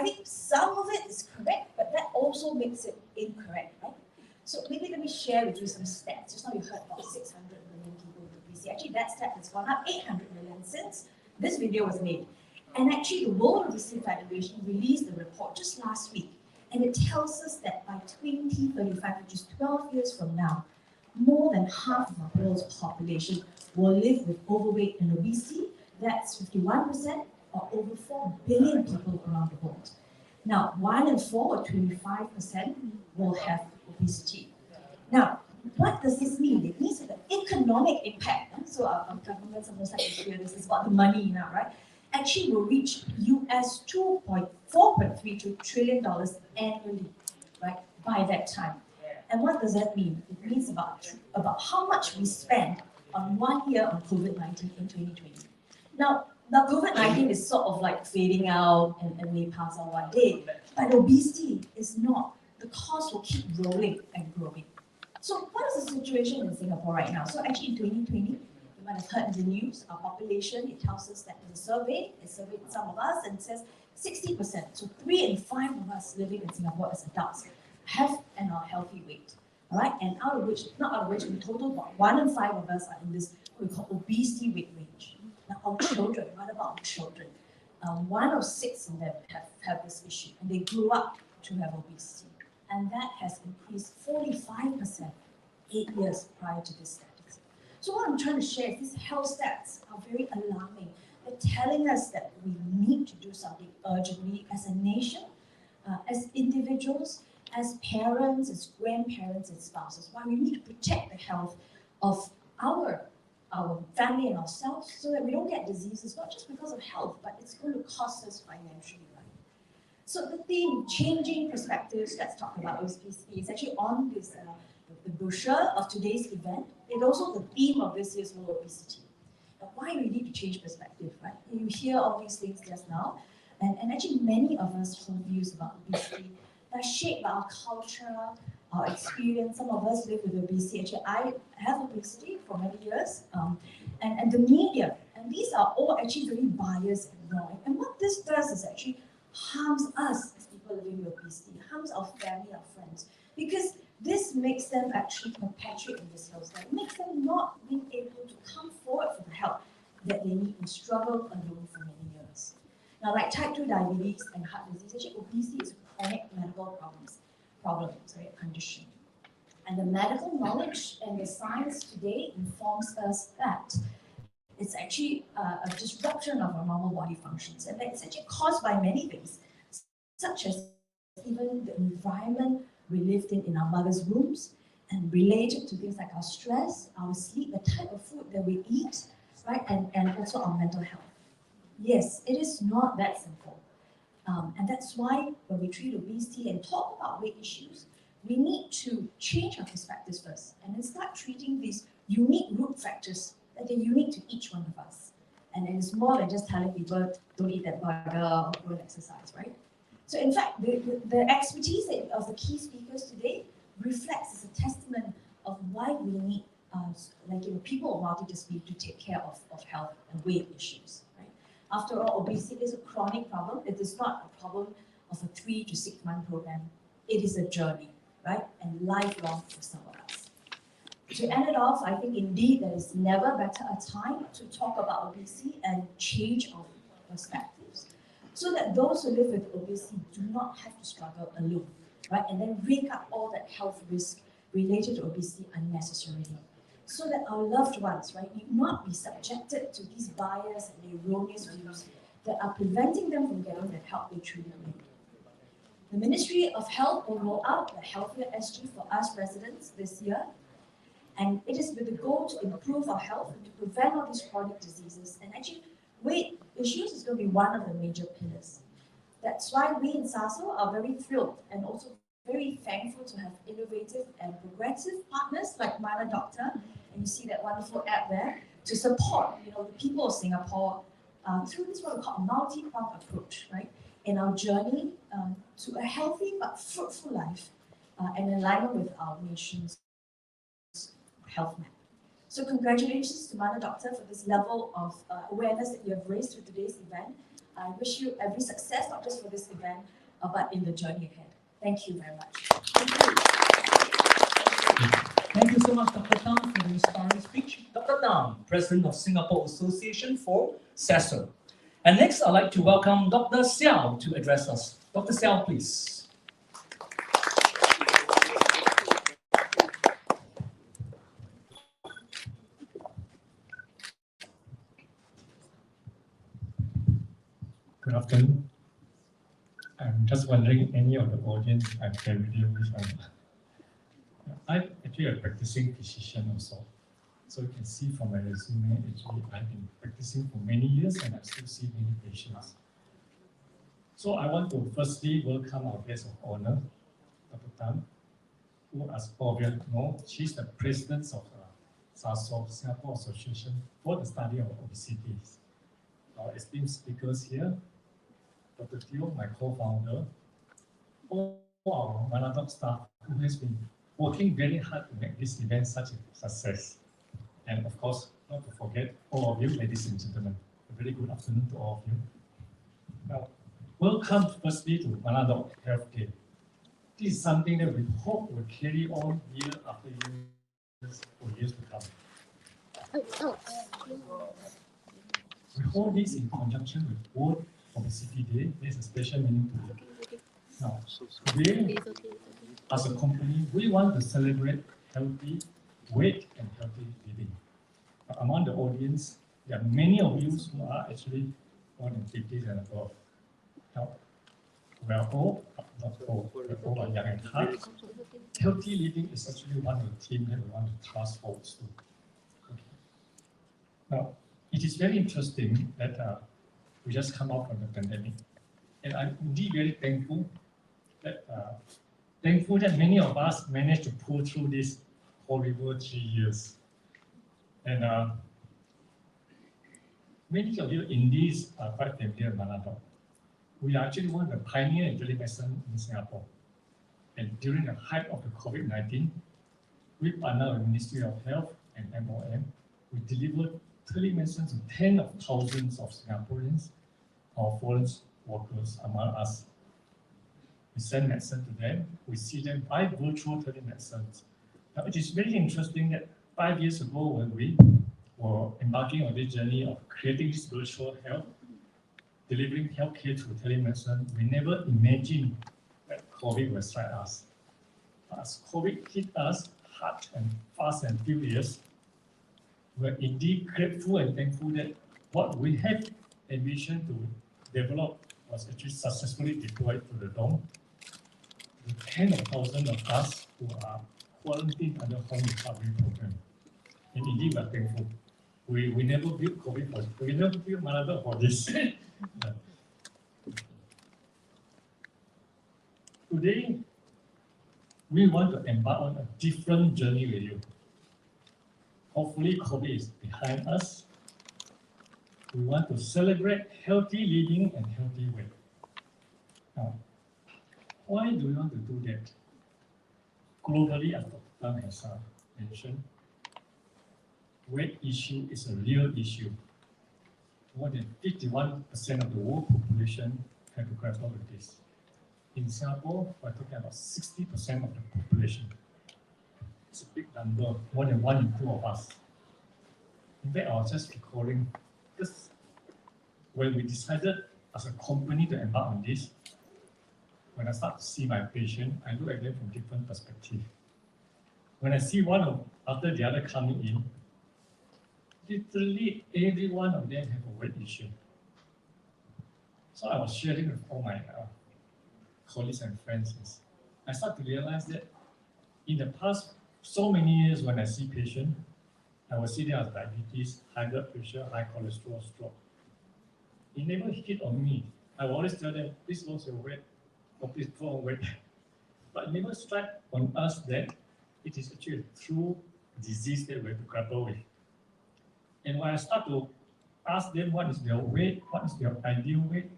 think some of it is correct, but that also makes it incorrect, right? So maybe let me share with you some stats. Just now you heard about 600 million people with obesity. Actually, that stat has gone up 800 million since this video was made. And actually, the World Obesity Federation released a report just last week, and it tells us that by 2035, which is 12 years from now, more than half of the world's population will live with overweight and obesity. That's 51%, or over 4 billion people around the world. Now, 1 in 4, or 25%, will have obesity. Now, what does this mean? It means that the economic impact, so our government sometimes like to hear this, is about the money now, right? Actually will reach US $4.32 trillion annually, right, by that time. And what does that mean? It means about how much we spend on 1 year on COVID-19 in 2020. Now COVID-19 is sort of like fading out and may pass on one day, but obesity is not. The cost will keep rolling and growing. So what is the situation in Singapore right now? So actually in 2020, you might have heard in the news, our population, it tells us that in a survey, it surveyed some of us and it says 60%, so 3 in 5 of us living in Singapore as adults have and are healthy weight. All right, and in total, about 1 in 5 of us are in this what we call obesity weight range. Now our children, what about our children? 1 of 6 of them have this issue, and they grew up to have obesity. And that has increased 45% 8 years prior to this status. So what I'm trying to share is these health stats are very alarming. They're telling us that we need to do something urgently as a nation, as individuals, as parents, as grandparents, and spouses. Why we need to protect the health of our family and ourselves so that we don't get diseases, not just because of health, but it's going to cost us financially. So the theme, changing perspectives, let's talk about obesity. It's actually on this the brochure of today's event. It's also the theme of this year's World Obesity. Now, why we need to change perspective, right? You hear all these things just now, and actually many of us hold views about obesity that are shaped by our culture, our experience. Some of us live with obesity. Actually, I have obesity for many years, and the media, and these are all actually very biased and wrong. And what this does is actually harms us as people living with obesity, harms our family, our friends, because this makes them actually perpetuate in this health state. It makes them not being able to come forward for the help that they need and struggle alone for many years. Now, like type 2 diabetes and heart disease, actually obesity is a chronic medical condition. And the medical knowledge and the science today informs us that it's actually a disruption of our normal body functions, and it's actually caused by many things, such as even the environment we lived in our mother's wombs, and related to things like our stress, our sleep, the type of food that we eat, right, and also our mental health. Yes, it is not that simple, and that's why when we treat obesity and talk about weight issues, we need to change our perspectives first, and then start treating these unique root factors that are unique to each one of us. And it's more than just telling people, don't eat that burger or go and exercise, right? So in fact, the expertise of the key speakers today reflects as a testament of why we need people of multi-disability to take care of health and weight issues, right? After all, obesity is a chronic problem. It is not a problem of a 3 to 6 month program. It is a journey, right? And lifelong for some of us. To end it off, I think indeed there is never better a time to talk about obesity and change of perspectives. so that those who live with obesity do not have to struggle alone, right? And then rake up all that health risk related to obesity unnecessarily. So that our loved ones, right, need not be subjected to these bias and erroneous views that are preventing them from getting the help they truly need. The Ministry of Health will roll out the Healthier SG for us residents this year, and it is with the goal to improve our health and to prevent all these chronic diseases. And actually, weight issues is going to be one of the major pillars. That's why we in SASO are very thrilled and also very thankful to have innovative and progressive partners like Manadr Doctor, and you see that wonderful app there, to support the people of Singapore through this what we call a multi-pronged approach, right, in our journey to a healthy but fruitful life and in alignment with our nation's health map. So congratulations to Manadr Doctor for this level of awareness that you have raised through today's event. I wish you every success, not just for this event, but in the journey ahead. Thank you very much. Thank you so much, Dr. Tam, for the inspiring speech. Dr. Tam, President of Singapore Association for SASO. And next, I'd like to welcome Dr. Xiao to address us. Dr. Xiao, please. Good afternoon. I'm just wondering, any of the audience I'm familiar with. I'm actually a practicing physician also. So you can see from my resume, actually, I've been practicing for many years and I still see many patients. So I want to firstly welcome our guest of honor, Dr. Tan, who, as all of you know, she's the president of SASO, Singapore Association for the Study of Obesity. Our esteemed speakers here, Dr. Teo, my co-founder, all our Manadr staff who has been working very hard to make this event such a success. And of course, not to forget all of you, ladies and gentlemen. A very good afternoon to all of you. Now, welcome firstly to Manadr Health Day. This is something that we hope will carry on year after year for years to come. We hold this in conjunction with World Obesity Day. There's a special meaning to it. Now, today, as a company, we want to celebrate healthy weight and healthy living. Among the audience, there are many of you who are actually more than 50s and above. Now, we are all, not all, we all are young at heart. Healthy living is actually one of the themes that we want to thrust forward to. Okay. Now, it is very interesting that we just come out from the pandemic. And I'm indeed very thankful that many of us managed to pull through this horrible 3 years. And many of you in this are quite familiar with Manadr. We are actually one of the pioneers in telemedicine in Singapore. And during the height of the COVID-19, we partnered with the Ministry of Health and MOM. We delivered telemedicine to tens of thousands of Singaporeans, our foreign workers among us. We send medicine to them. We see them by virtual telemedicine. Now, it is very interesting that 5 years ago, when we were embarking on this journey of creating this virtual health, delivering healthcare through telemedicine, we never imagined that COVID would strike us. As COVID hit us hard and fast and furious, we're indeed grateful and thankful that what we have envisioned to develop was actually successfully deployed to the dome. The tens of thousands of us who are quarantined under home recovery program. And indeed, we're thankful. We never built COVID for we never built Manadr for this. Today, we want to embark on a different journey with you. Hopefully, COVID is behind us. We want to celebrate healthy living and healthy weight. Now, why do we want to do that? Globally, as Dr. Tan has mentioned, weight issue is a real issue. More than 51% of the world population have to grapple with this. In Singapore, we're talking about 60% of the population. It's a big number, more than 1 in 2 of us. In fact, I was just recalling, because when we decided as a company to embark on this, when I start to see my patient, I look at them from different perspectives. When I see one after the other coming in, literally every one of them have a weight issue. So I was sharing with all my colleagues and friends. I start to realize that in the past so many years when I see patients, I will see them as diabetes, high blood pressure, high cholesterol, stroke. It never hit on me. I will always tell them, please lose your weight, or please put on weight. But it never struck on us that it is actually a true disease that we have to grapple with. And when I start to ask them what is their weight, what is their ideal weight,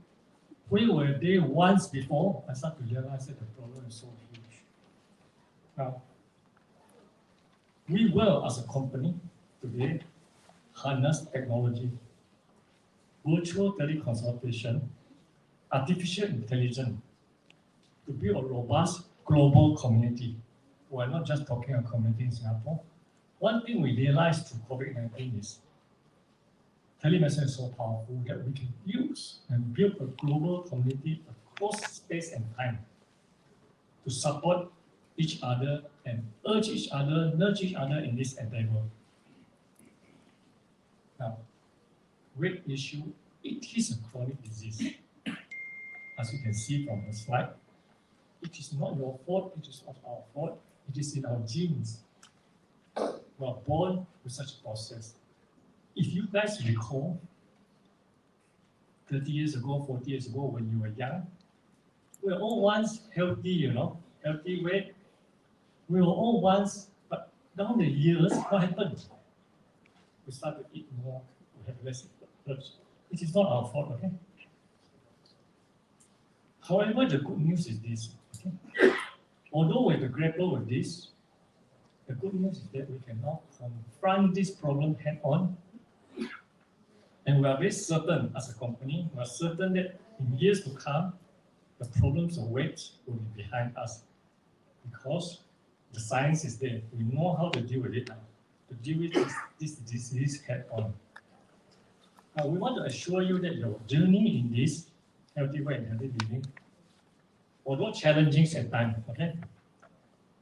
where were they once before, I start to realize that the problem is so huge. Now, we will, as a company, today, harness technology, virtual teleconsultation, artificial intelligence, to build a robust global community. We're not just talking a community in Singapore. One thing we realized through COVID-19 is telemedicine is so powerful that we can use and build a global community across space and time to support each other and urge each other, nudge each other in this endeavor. Now, weight issue, it is a chronic disease. As you can see from the slide, it is not your fault, it is not our fault, it is in our genes. We are born with such a process. If you guys recall, 30 years ago, 40 years ago, when you were young, we were all once healthy, healthy weight. We were all once, but down the years, what happened? We start to eat more, we have less urge. It is not our fault, okay? However, the good news is this, okay? Although we have to grapple with this, the good news is that we can now confront this problem head-on. And we are very certain as a company, we are certain that in years to come, the problems of weight will be behind us. Because the science is there. We know how to deal with it now, to deal with this disease head-on. Now, we want to assure you that your journey in this healthy weight and healthy living, although challenging at times, okay,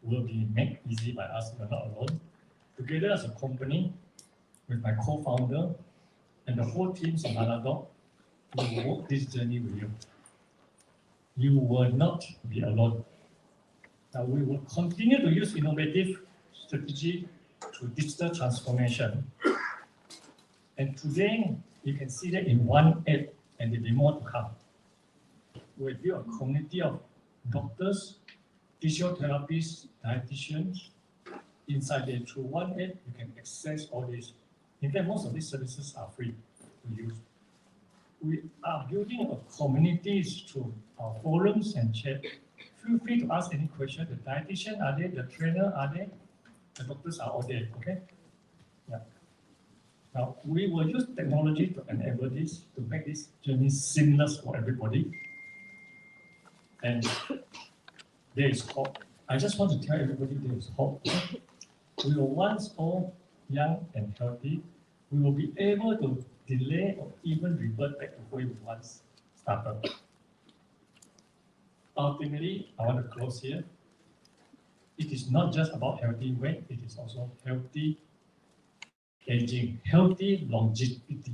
will be made easy by us. We're not alone. Together as a company, with my co-founder and the whole team of Manadr, we will walk this journey with you. You will not be alone. Now, we will continue to use innovative strategy through digital transformation. And today, you can see that in one app, and there'll be more to come. We build a community of doctors, physiotherapists, dietitians. Inside there, through one app, you can access all this. In fact, most of these services are free to use. We are building a community through our forums and chat. Feel free to ask any question. The dietitian are there, the trainer are there, the doctors are all there, okay? Yeah. Now, we will use technology to enable this, to make this journey seamless for everybody. And there is hope. I just want to tell everybody there is hope. We were once all young and healthy. We will be able to delay or even revert back to where we once started. Ultimately, I want to close here. It is not just about healthy weight, it is also healthy aging, healthy longevity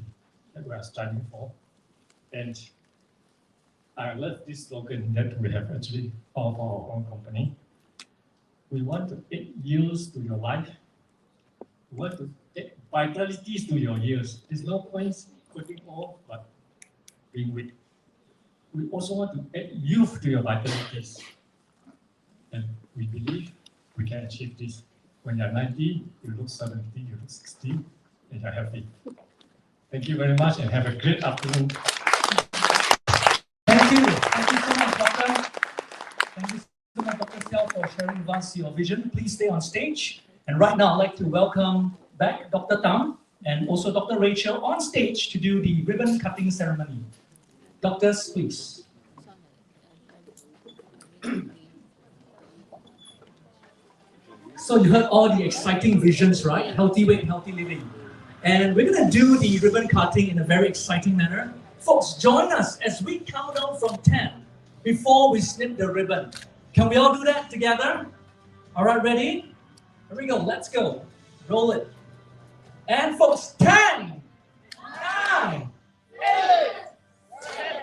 that we are striving for. And I love this slogan that we have actually of our own company. We want to add years to your life. We want to add vitalities to your years. There's no point quitting all but being weak. We also want to add youth to your vitalities. And we believe we can achieve this. When you're 90, you look 70, you look 60, and you're healthy. Thank you very much and have a great afternoon. Thank you. Thank you so much, Doctor. Thank you so much, Dr. Xiao, for sharing with us your vision. Please stay on stage. And right now, I'd like to welcome back Dr. Tam and also Dr. Rachel on stage to do the ribbon cutting ceremony. Doctors, please. So you heard all the exciting visions, right? Healthy weight, healthy living. And we're going to do the ribbon cutting in a very exciting manner. Folks, join us as we count down from 10 before we snip the ribbon. Can we all do that together? All right, ready? Here we go. Let's go. Roll it. And folks, 10, 9, 8, 7,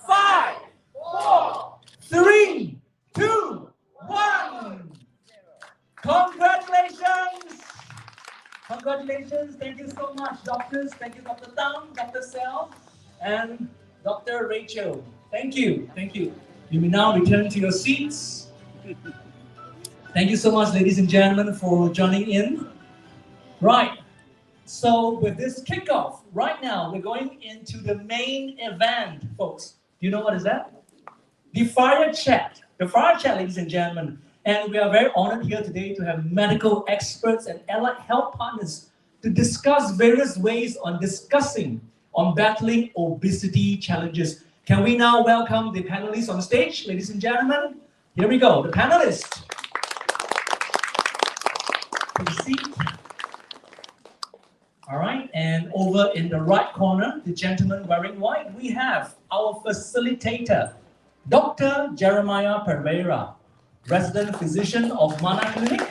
5, 4, 3, 2, 1. Congratulations! Congratulations. Thank you so much, doctors. Thank you, Dr. Tang, Dr. Sel, and Dr. Rachel. Thank you. Thank you. You may now return to your seats. Thank you so much, ladies and gentlemen, for joining in. Right. So with this kickoff, right now, we're going into the main event, folks. Do you know what is that? The Fire Chat. The Fire Chat, ladies and gentlemen. And we are very honored here today to have medical experts and allied health partners to discuss various ways on battling obesity challenges. Can we now welcome the panelists on stage, ladies and gentlemen? Here we go, the panelists. Take a seat. All right, and over in the right corner, the gentleman wearing white, we have our facilitator, Dr. Jeremiah Pereira, resident physician of Manadr Clinic.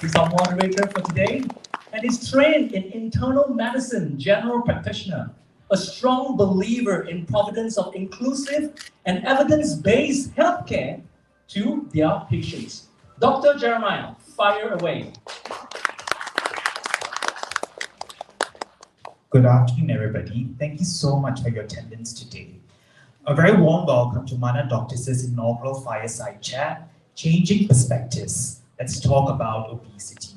He's our moderator for today, and he's trained in internal medicine, general practitioner, a strong believer in providence of inclusive and evidence-based healthcare to their patients. Dr. Jeremiah, fire away. Good afternoon, everybody. Thank you so much for your attendance today. A very warm welcome to Manadr Doctors' inaugural Fireside Chat, Changing Perspectives. Let's talk about obesity.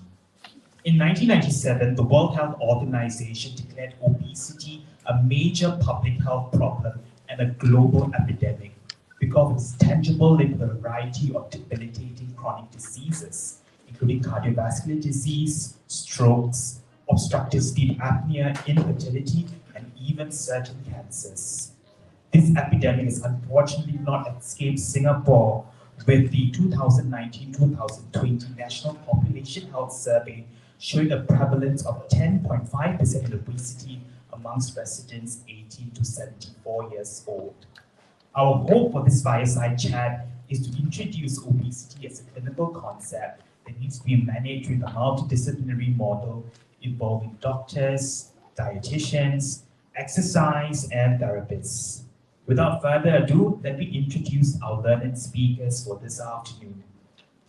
In 1997, the World Health Organization declared obesity a major public health problem and a global epidemic because of its tangible link to a variety of debilitating chronic diseases, including cardiovascular disease, strokes, obstructive sleep apnea, infertility, and even certain cancers. This epidemic has unfortunately not escaped Singapore, with the 2019-2020 National Population Health Survey showing a prevalence of 10.5% of obesity amongst residents 18 to 74 years old. Our hope for this fireside chat is to introduce obesity as a clinical concept that needs to be managed with a multidisciplinary model involving doctors, dietitians, exercise, and therapists. Without further ado, let me introduce our learned speakers for this afternoon.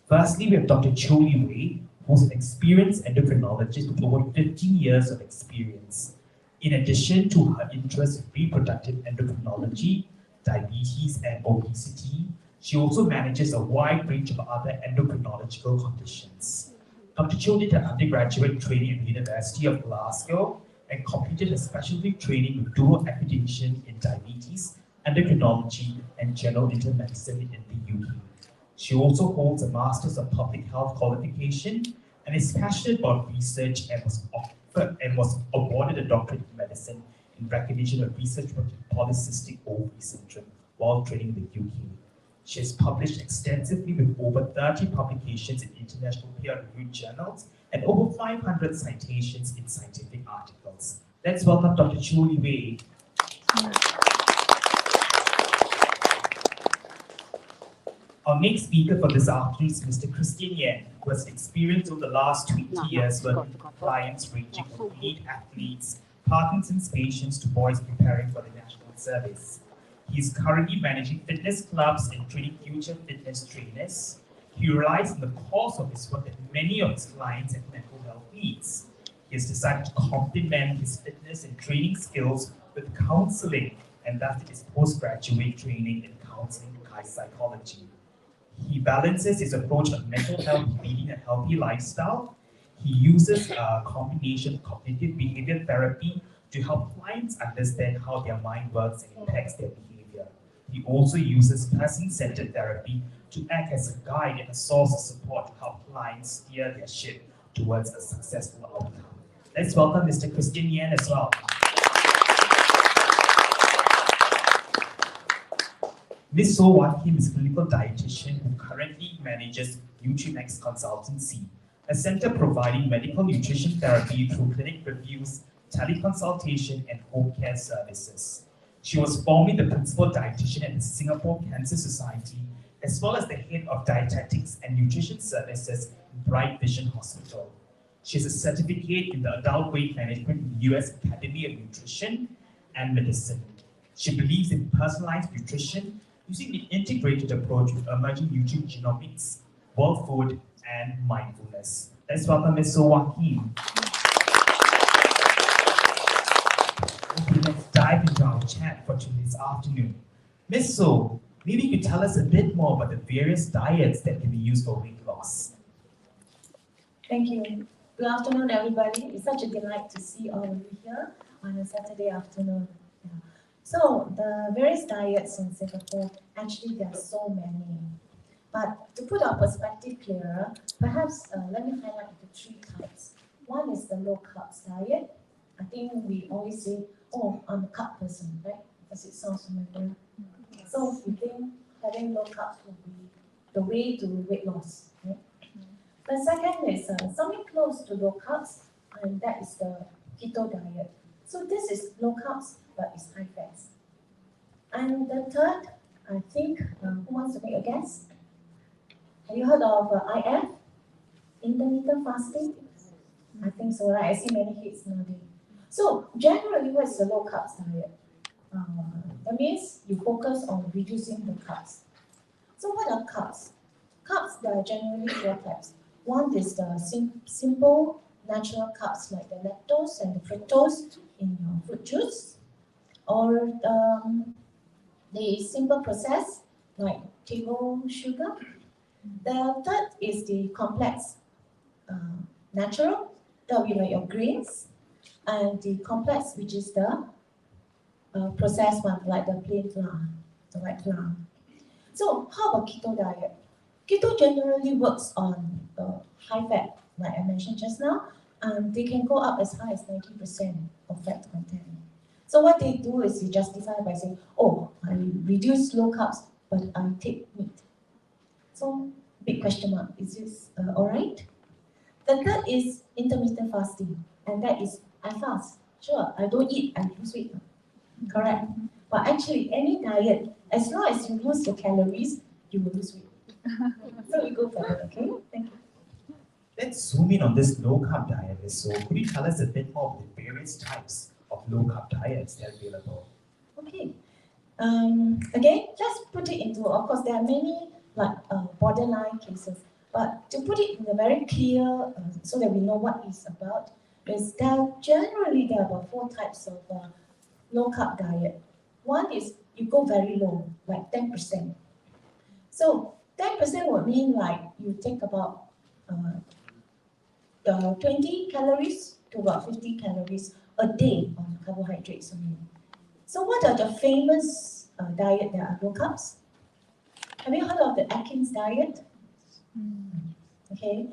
Firstly, we have Dr. Cho Li Wei, who's an experienced endocrinologist with over 15 years of experience. In addition to her interest in reproductive endocrinology, diabetes, and obesity, she also manages a wide range of other endocrinological conditions. Dr. Cho did her undergraduate training at the University of Glasgow and completed her specialty training with dual accreditation in diabetes, endocrinology, and general internal medicine in the UK. She also holds a Master's of Public Health qualification and is passionate about research and was awarded a doctorate in medicine in recognition of research for polycystic ovary syndrome while training in the UK. She has published extensively with over 30 publications in international peer-reviewed journals and over 500 citations in scientific articles. Let's welcome Dr. Cho Li Wei. Our next speaker for this afternoon is Mr. Christian Yen, who has experience over the last 20 years working with clients ranging from elite athletes, Parkinson's patients to boys preparing for the national service. He is currently managing fitness clubs and training future fitness trainers. He relies on the course of his work that many of his clients have mental health needs. He has decided to complement his fitness and training skills with counseling, and thus did his postgraduate training in counseling psychology. He balances his approach of mental health leading a healthy lifestyle. He uses a combination of cognitive behavior therapy to help clients understand how their mind works and impacts their behavior. He also uses person-centered therapy to act as a guide and a source of support to help clients steer their ship towards a successful outcome. Let's welcome Mr. Christian Yen as well. Ms. So Wan Kim is a clinical dietitian who currently manages NutriMax Consultancy, a center providing medical nutrition therapy through clinic reviews, teleconsultation and home care services. She was formerly the principal dietitian at the Singapore Cancer Society, as well as the head of dietetics and nutrition services in Bright Vision Hospital. She has a certificate in the adult weight management in the US Academy of Nutrition and Medicine. She believes in personalized nutrition using the integrated approach with emerging nutrigenomics, world food, and mindfulness. Let's welcome Ms. So Joaquin. Okay, let's dive into our chat for today's afternoon. Ms. So, maybe you could tell us a bit more about the various diets that can be used for weight loss. Thank you. Good afternoon, everybody. It's such a delight to see all of you here on a Saturday afternoon. Yeah. So, the various diets in Singapore, actually there are so many. But to put our perspective clearer, perhaps let me highlight the three types. One is the low carbs diet. I think we always say, oh, I'm a carb person, right? Because it sounds familiar. So we think having low carbs will be the way to weight loss, right? The second is something close to low carbs, and that is the keto diet. So this is low carbs, but it's high fats. And the third, I think, who wants to make a guess? Have you heard of IF? Intermittent fasting? I think so, right? I see many hits nowadays. So generally, what is the low carbs diet? That means you focus on reducing the carbs. So what are carbs? Carbs, there are generally four types. One is the simple natural carbs like the lactose and the fructose in your fruit juice, or the simple process like table sugar. The third is the complex natural, that will be like your grains, and the complex, which is the processed one, like the plain flour, the white flour. So how about keto diet? Keto generally works on high fat, like I mentioned just now, and they can go up as high as 90% of fat content. So what they do is they justify by saying, oh, I reduce low carbs, but I take meat. So big question mark, is this all right? The third is intermittent fasting, and that is I fast. Sure, I don't eat, I lose weight. Correct. But actually, any diet, as long as you lose the calories, you will lose weight. So we go for it, okay? Thank you. Let's zoom in on this low carb diet. So could you tell us a bit more of the various types of low carb diets that are available? Okay. Again, just put it into, of course, there are many like borderline cases, but to put it in a very clear, so that we know what it's about, is that generally there are about four types of low carb diet. One is you go very low, like 10%. So 10% would mean like you take about 20 calories to about 50 calories a day on carbohydrates only. So what are the famous diet that are low carbs? Have you heard of the Atkins diet? Okay,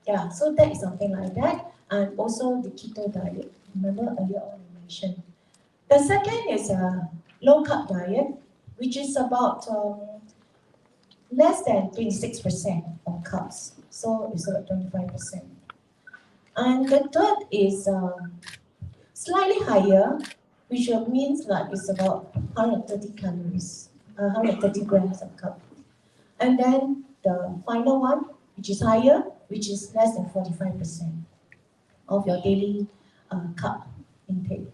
yeah, so that is something like that, and also the keto diet. Remember earlier on I mentioned. The second is a low carb diet, which is about less than 26% of carbs, so it's about 25%. And the third is slightly higher, which means like it's about 130 calories, 130 grams of carb. And then the final one, which is higher, which is less than 45% of your daily carb intake.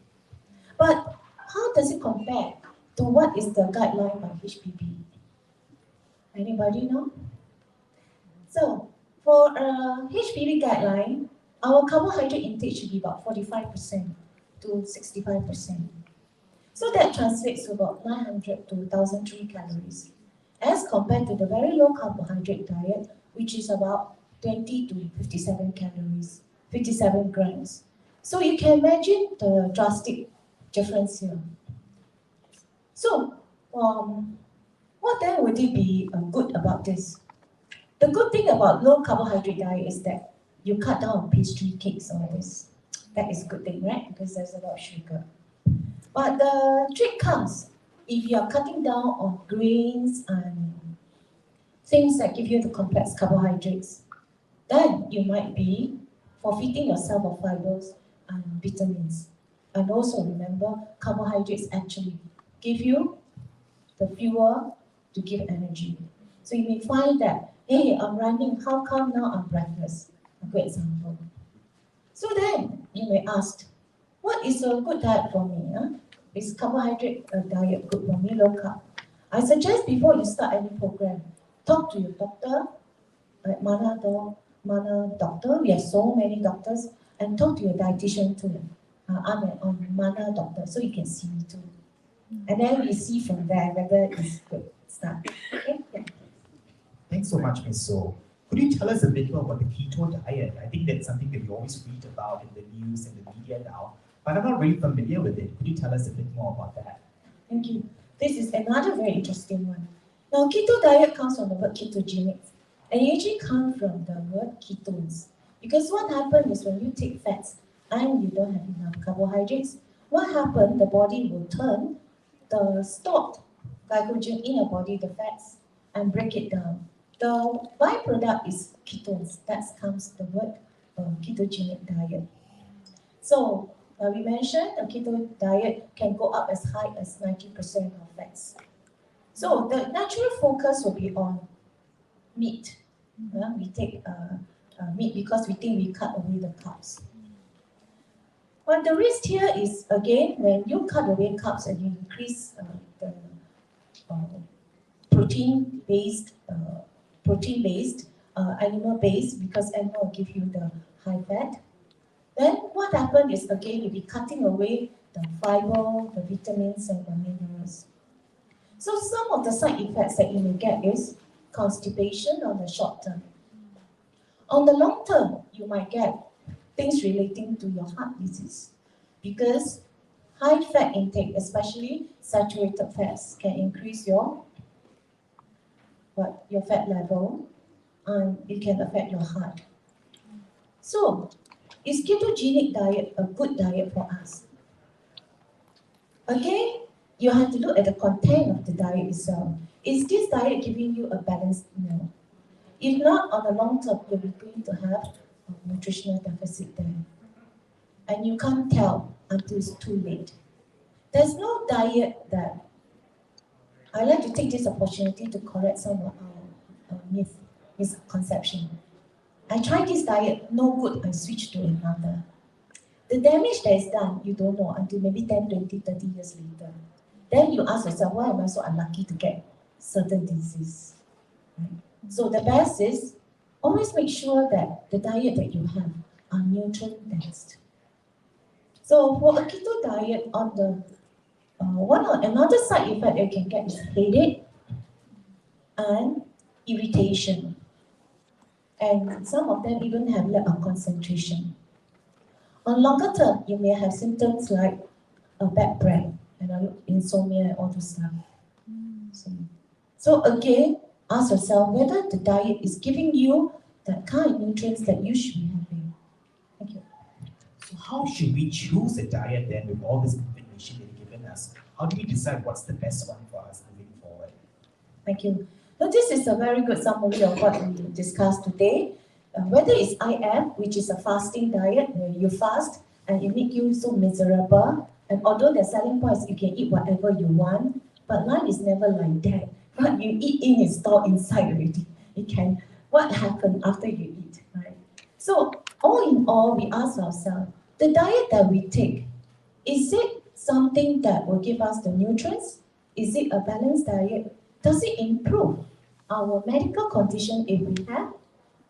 But how does it compare to what is the guideline by HPB? Anybody know? So for a HPB guideline, our carbohydrate intake should be about 45% to 65%. So that translates to about 900 to 1,003 calories, as compared to the very low carbohydrate diet, which is about 20 to 57 calories, 57 grams. So you can imagine the drastic difference here. So what then would it be good about this? The good thing about low carbohydrate diet is that you cut down on pastry, cakes, all this. That is a good thing, right? Because there's a lot of sugar. But the trick comes if you are cutting down on grains and things that give you the complex carbohydrates. Then you might be forfeiting yourself of fibers and vitamins. And also remember, carbohydrates actually give you the fuel to give energy. So you may find that, hey, I'm running, how come now I'm breathless? A good example. So then you may ask, what is a good diet for me? Huh? Is carbohydrate diet good for me, low carb? I suggest before you start any program, talk to your doctor, like Mana doctor, we have so many doctors, and talk to your dietitian too. I'm on Mana doctor, so you can see me too. And then we see from there whether it's good. Start. Okay? Yeah. Thanks so much, Ms. So. Could you tell us a bit more about the keto diet? I think that's something that you always read about in the news and the media now, but I'm not really familiar with it. Could you tell us a bit more about that? Thank you. This is another very interesting one. Now, keto diet comes from the word ketogenic, and it usually comes from the word ketones. Because what happens is when you take fats and you don't have enough carbohydrates, what happens, the body will turn the stored glycogen in your body, the fats, and break it down. The byproduct is ketones. That comes the word ketogenic diet. So we mentioned a keto diet can go up as high as 90% of fats. So the natural focus will be on meat. We take meat because we think we cut away the carbs. But the risk here is, again, when you cut away carbs and you increase the protein-based, animal-based, because animal will give you the high fat. Then what happens is, again, you'll be cutting away the fiber, the vitamins, and the minerals. So some of the side effects that you may get is constipation on the short term. On the long term, you might get things relating to your heart disease, because high fat intake, especially saturated fats, can increase your fat level, and it can affect your heart. So, is ketogenic diet a good diet for us? Again, you have to look at the content of the diet itself. Is this diet giving you a balanced meal? If not, on the long term, you're going to have a nutritional deficit there. And you can't tell until it's too late. There's no diet that... I like to take this opportunity to correct some of our misconception. I tried this diet, no good, I switched to another. The damage that is done, you don't know until maybe 10, 20, 30 years later. Then you ask yourself, why am I so unlucky to get certain disease? Right? So the best is, always make sure that the diet that you have are nutrient-dense. So for a keto diet, on the another side effect that you can get is headache and irritation. And some of them even have lack of concentration. On longer term, you may have symptoms like a bad breath, insomnia, and all those stuff. So again, ask yourself whether the diet is giving you the kind of nutrients that you should be having. Thank you. So how should we choose a diet then with all this information that you've given us? How do we decide what's the best one for us moving forward? Thank you. So this is a very good summary of what we discussed today. Whether it's IF, which is a fasting diet, where you fast and it makes you so miserable, and although the selling point is you can eat whatever you want, but life is never like that. What you eat in is stored inside already. What happens after you eat, right? So all in all, we ask ourselves, the diet that we take, is it something that will give us the nutrients? Is it a balanced diet? Does it improve our medical condition if we have?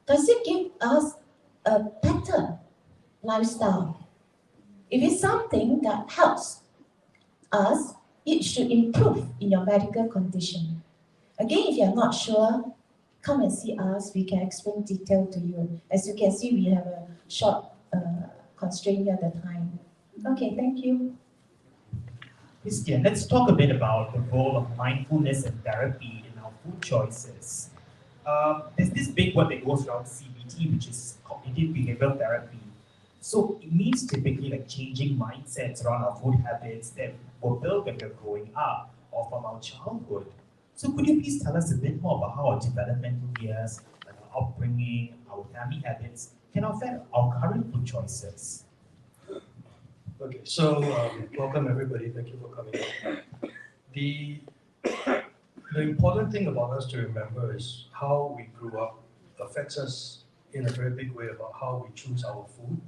Does it give us a better lifestyle? If it's something that helps us, it should improve in your medical condition. Again, if you're not sure, come and see us. We can explain detail to you. As you can see, we have a short constraint here at the time. Okay, thank you. Christian, let's talk a bit about the role of mindfulness and therapy in our food choices. There's this big word that goes around CBT, which is cognitive behavioral therapy. So it means typically like changing mindsets around our food habits that were built when we were growing up or from our childhood. So could you please tell us a bit more about how our developmental years, like our upbringing, our family habits can affect our current food choices? Okay, so welcome everybody. Thank you for coming. The important thing about us to remember is how we grew up affects us in a very big way about how we choose our food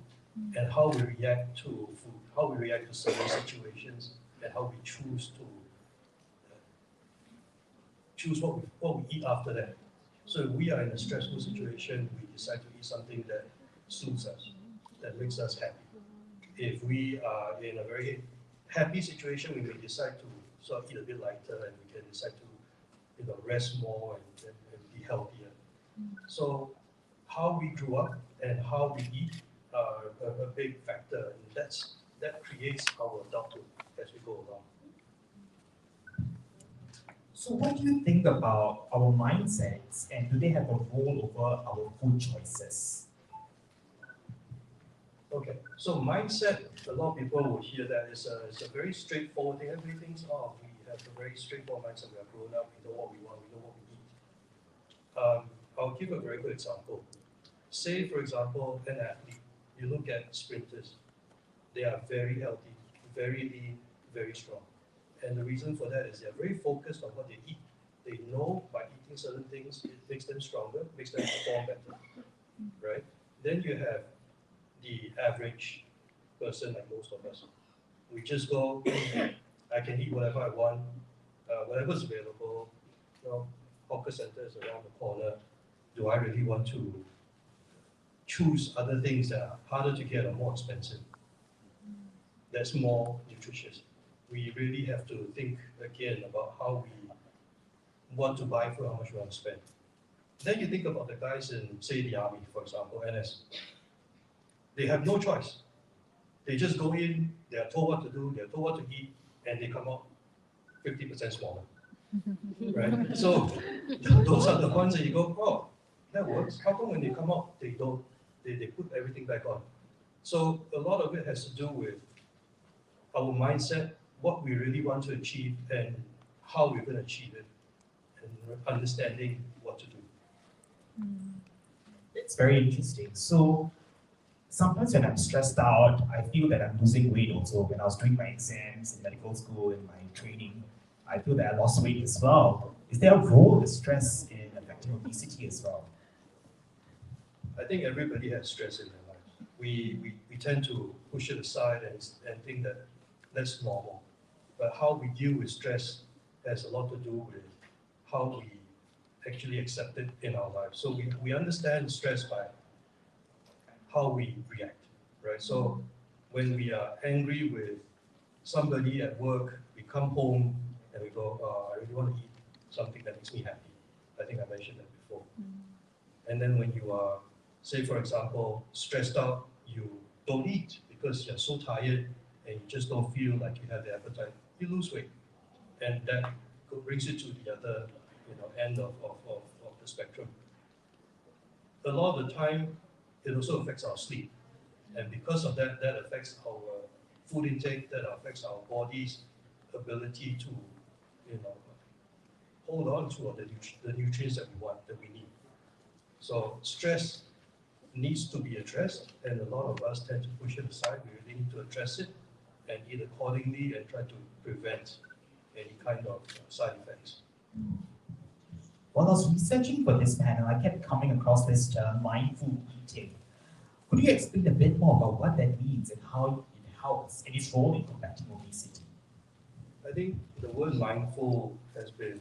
and how we react to food, how we react to certain situations, and how we choose what we eat after that. So if we are in a stressful situation, we decide to eat something that suits us, that makes us happy. If we are in a very happy situation, we may decide to sort of eat a bit lighter, and we can decide to rest more and be healthier. So how we grew up and how we eat are a big factor, and that creates our adulthood as we go along. So what do you think about our mindsets, and do they have a role over our food choices? Okay, so mindset, a lot of people will hear that it's a very straightforward thing. Everybody thinks, oh, we have a very straightforward mindset. We are grown up, we know what we want, we know what we eat. I'll give a very good example. Say, for example, an athlete. You look at sprinters. They are very healthy, very lean, very strong. And the reason for that is they're very focused on what they eat. They know by eating certain things, it makes them stronger, makes them perform better, right? Then you have the average person like most of us. We just go, I can eat whatever I want, whatever's available. Hawker centers around the corner. Do I really want to choose other things that are harder to get or more expensive? That's more nutritious. We really have to think again about how we want to buy food, how much we want to spend. Then you think about the guys in, say, the army, for example, NS. They have no choice. They just go in, they are told what to do, they are told what to eat, and they come out 50% smaller. Right? So those are the ones that you go, oh, that works. How come when they come out, they don't, they put everything back on? So a lot of it has to do with our mindset, what we really want to achieve, and how we're going to achieve it, and understanding what to do. It's very interesting. So sometimes when I'm stressed out, I feel that I'm losing weight also. When I was doing my exams in medical school and my training, I feel that I lost weight as well. Is there a role of stress in affecting obesity as well? I think everybody has stress in their life. We tend to push it aside and think that that's normal. But how we deal with stress has a lot to do with how we actually accept it in our lives. So we understand stress by how we react, right? So when we are angry with somebody at work, we come home and we go, oh, I really want to eat something that makes me happy. I think I mentioned that before. And then when you are, say for example, stressed out, you don't eat because you're so tired and you just don't feel like you have the appetite, you lose weight. And that brings you to the other end of the spectrum. A lot of the time, it also affects our sleep. And because of that, that affects our food intake, that affects our body's ability to hold on to the nutrients that we want, that we need. So stress needs to be addressed, and a lot of us tend to push it aside. We really need to address it and eat accordingly and try to prevent any kind of side effects. While I was researching for this panel, I kept coming across this term, mindful eating. Could you explain a bit more about what that means and how it helps and its role in combating obesity? I think the word mindful has been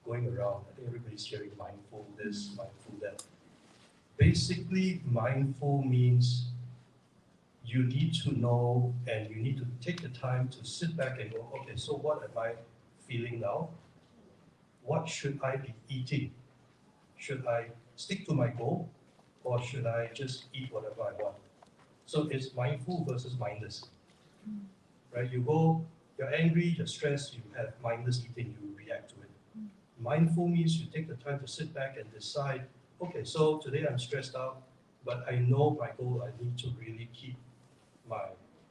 going around. I think everybody's hearing mindful this, mindful that. Basically, mindful means you need to know and you need to take the time to sit back and go, okay, so what am I feeling now? What should I be eating? Should I stick to my goal or should I just eat whatever I want? So it's mindful versus mindless, right? You go, you're angry, you're stressed, you have mindless eating, you react to it. Mindful means you take the time to sit back and decide, okay, so today I'm stressed out, but I know my goal, I need to really keep my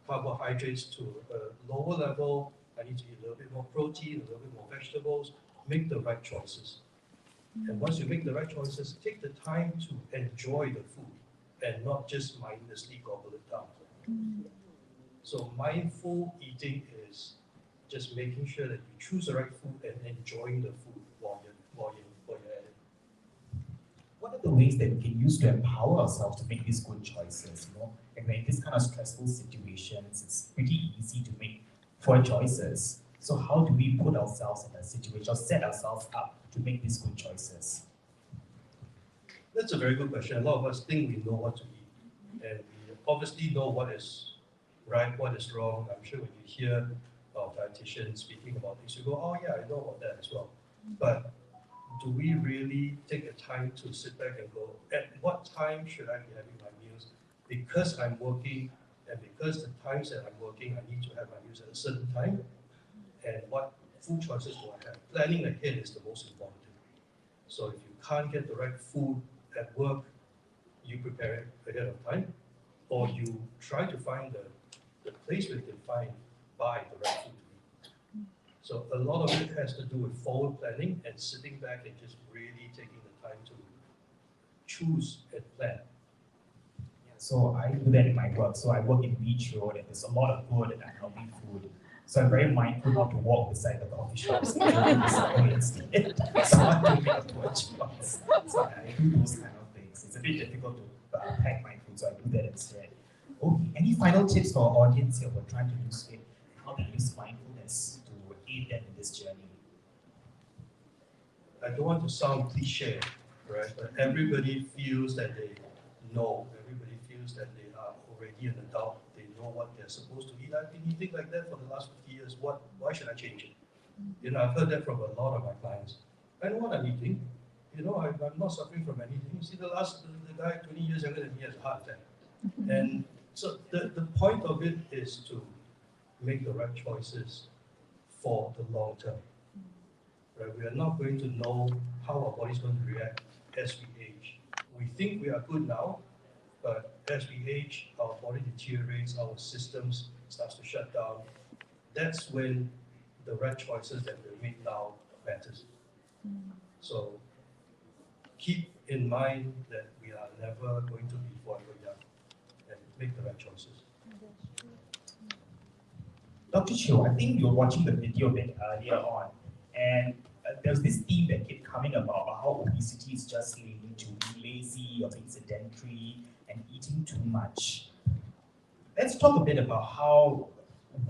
carbohydrates to a lower level. I need to eat a little bit more protein, a little bit more vegetables, make the right choices. And once you make the right choices, take the time to enjoy the food and not just mindlessly gobble it down. So mindful eating is just making sure that you choose the right food and enjoying the food while you're at it. What are the ways that we can use to empower ourselves to make these good choices? And when in this kind of stressful situations, it's pretty easy to make poor choices. So how do we put ourselves in a situation or set ourselves up to make these good choices? That's a very good question. A lot of us think we know what to eat, and we obviously know what is right, what is wrong. I'm sure when you hear of dietitians speaking about this, you go, oh yeah, I know about that as well. But do we really take the time to sit back and go, at what time should I be having my meals? Because I'm working, and because the times that I'm working, I need to have my meals at a certain time. And what food choices do I have? Planning ahead is the most important thing. So if you can't get the right food at work, you prepare it ahead of time, or you try to find the place where you can buy the right food to eat. So a lot of it has to do with forward planning and sitting back and just really taking the time to choose and plan. So I do that in my work. So I work in Beach Road, and there's a lot of good and healthy food. So I'm very mindful not to walk beside the coffee shops instead. So I want to make a poor choice. So I do those kind of things. It's a bit difficult to pack my food, so I do that instead. Okay, any final tips for our audience here who are trying to lose weight? How to use mindfulness to aid them in this journey? I don't want to sound cliche, right? But everybody feels that they know. Everybody feels that they are already an adult. They know what they're supposed to eat. I've been eating like that for the last 50 years. Why should I change it? I've heard that from a lot of my clients. I know what I'm eating. I'm not suffering from anything. You see, the guy 20 years younger than me has a heart attack. And so the point of it is to make the right choices for the long term. Right? We are not going to know how our body is going to react as we age. We think we are good now, but as we age, our body deteriorates, our systems starts to shut down. That's when the right choices that we make now matters. So keep in mind that we are never going to be forever young, and make the right choices. Dr. Chiu, I think you were watching the video a bit earlier on, and there's this theme that kept coming about how obesity is just leading to being lazy or being sedentary and eating too much. Let's talk a bit about how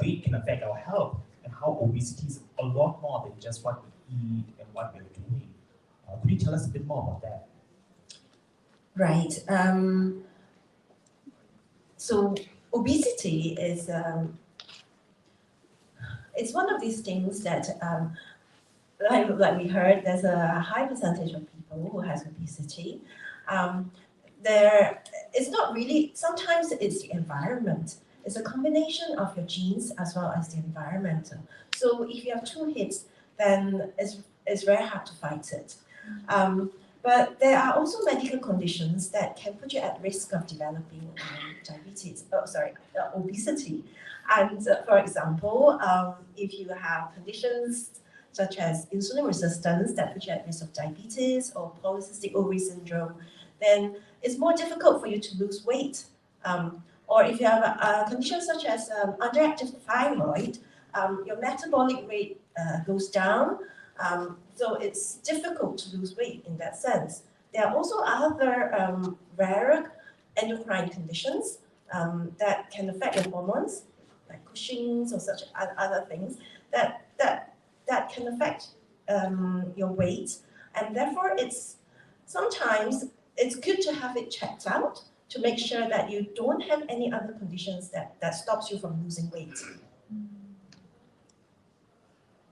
weight can affect our health and how obesity is a lot more than just what we eat and what we're doing. Could you tell us a bit more about that? Right. So obesity is it's one of these things that, like we heard, there's a high percentage of people who has obesity. It's not really. Sometimes it's the environment. It's a combination of your genes as well as the environmental. So if you have two hits, then it's very hard to fight it. But there are also medical conditions that can put you at risk of developing obesity. And for example, if you have conditions such as insulin resistance that put you at risk of diabetes or polycystic ovary syndrome, then it's more difficult for you to lose weight. Or if you have a condition such as underactive thyroid, your metabolic rate goes down. So it's difficult to lose weight in that sense. There are also other rare endocrine conditions that can affect your hormones, like Cushing's or such other things that can affect your weight, and therefore sometimes it's good to have it checked out to make sure that you don't have any other conditions that stops you from losing weight.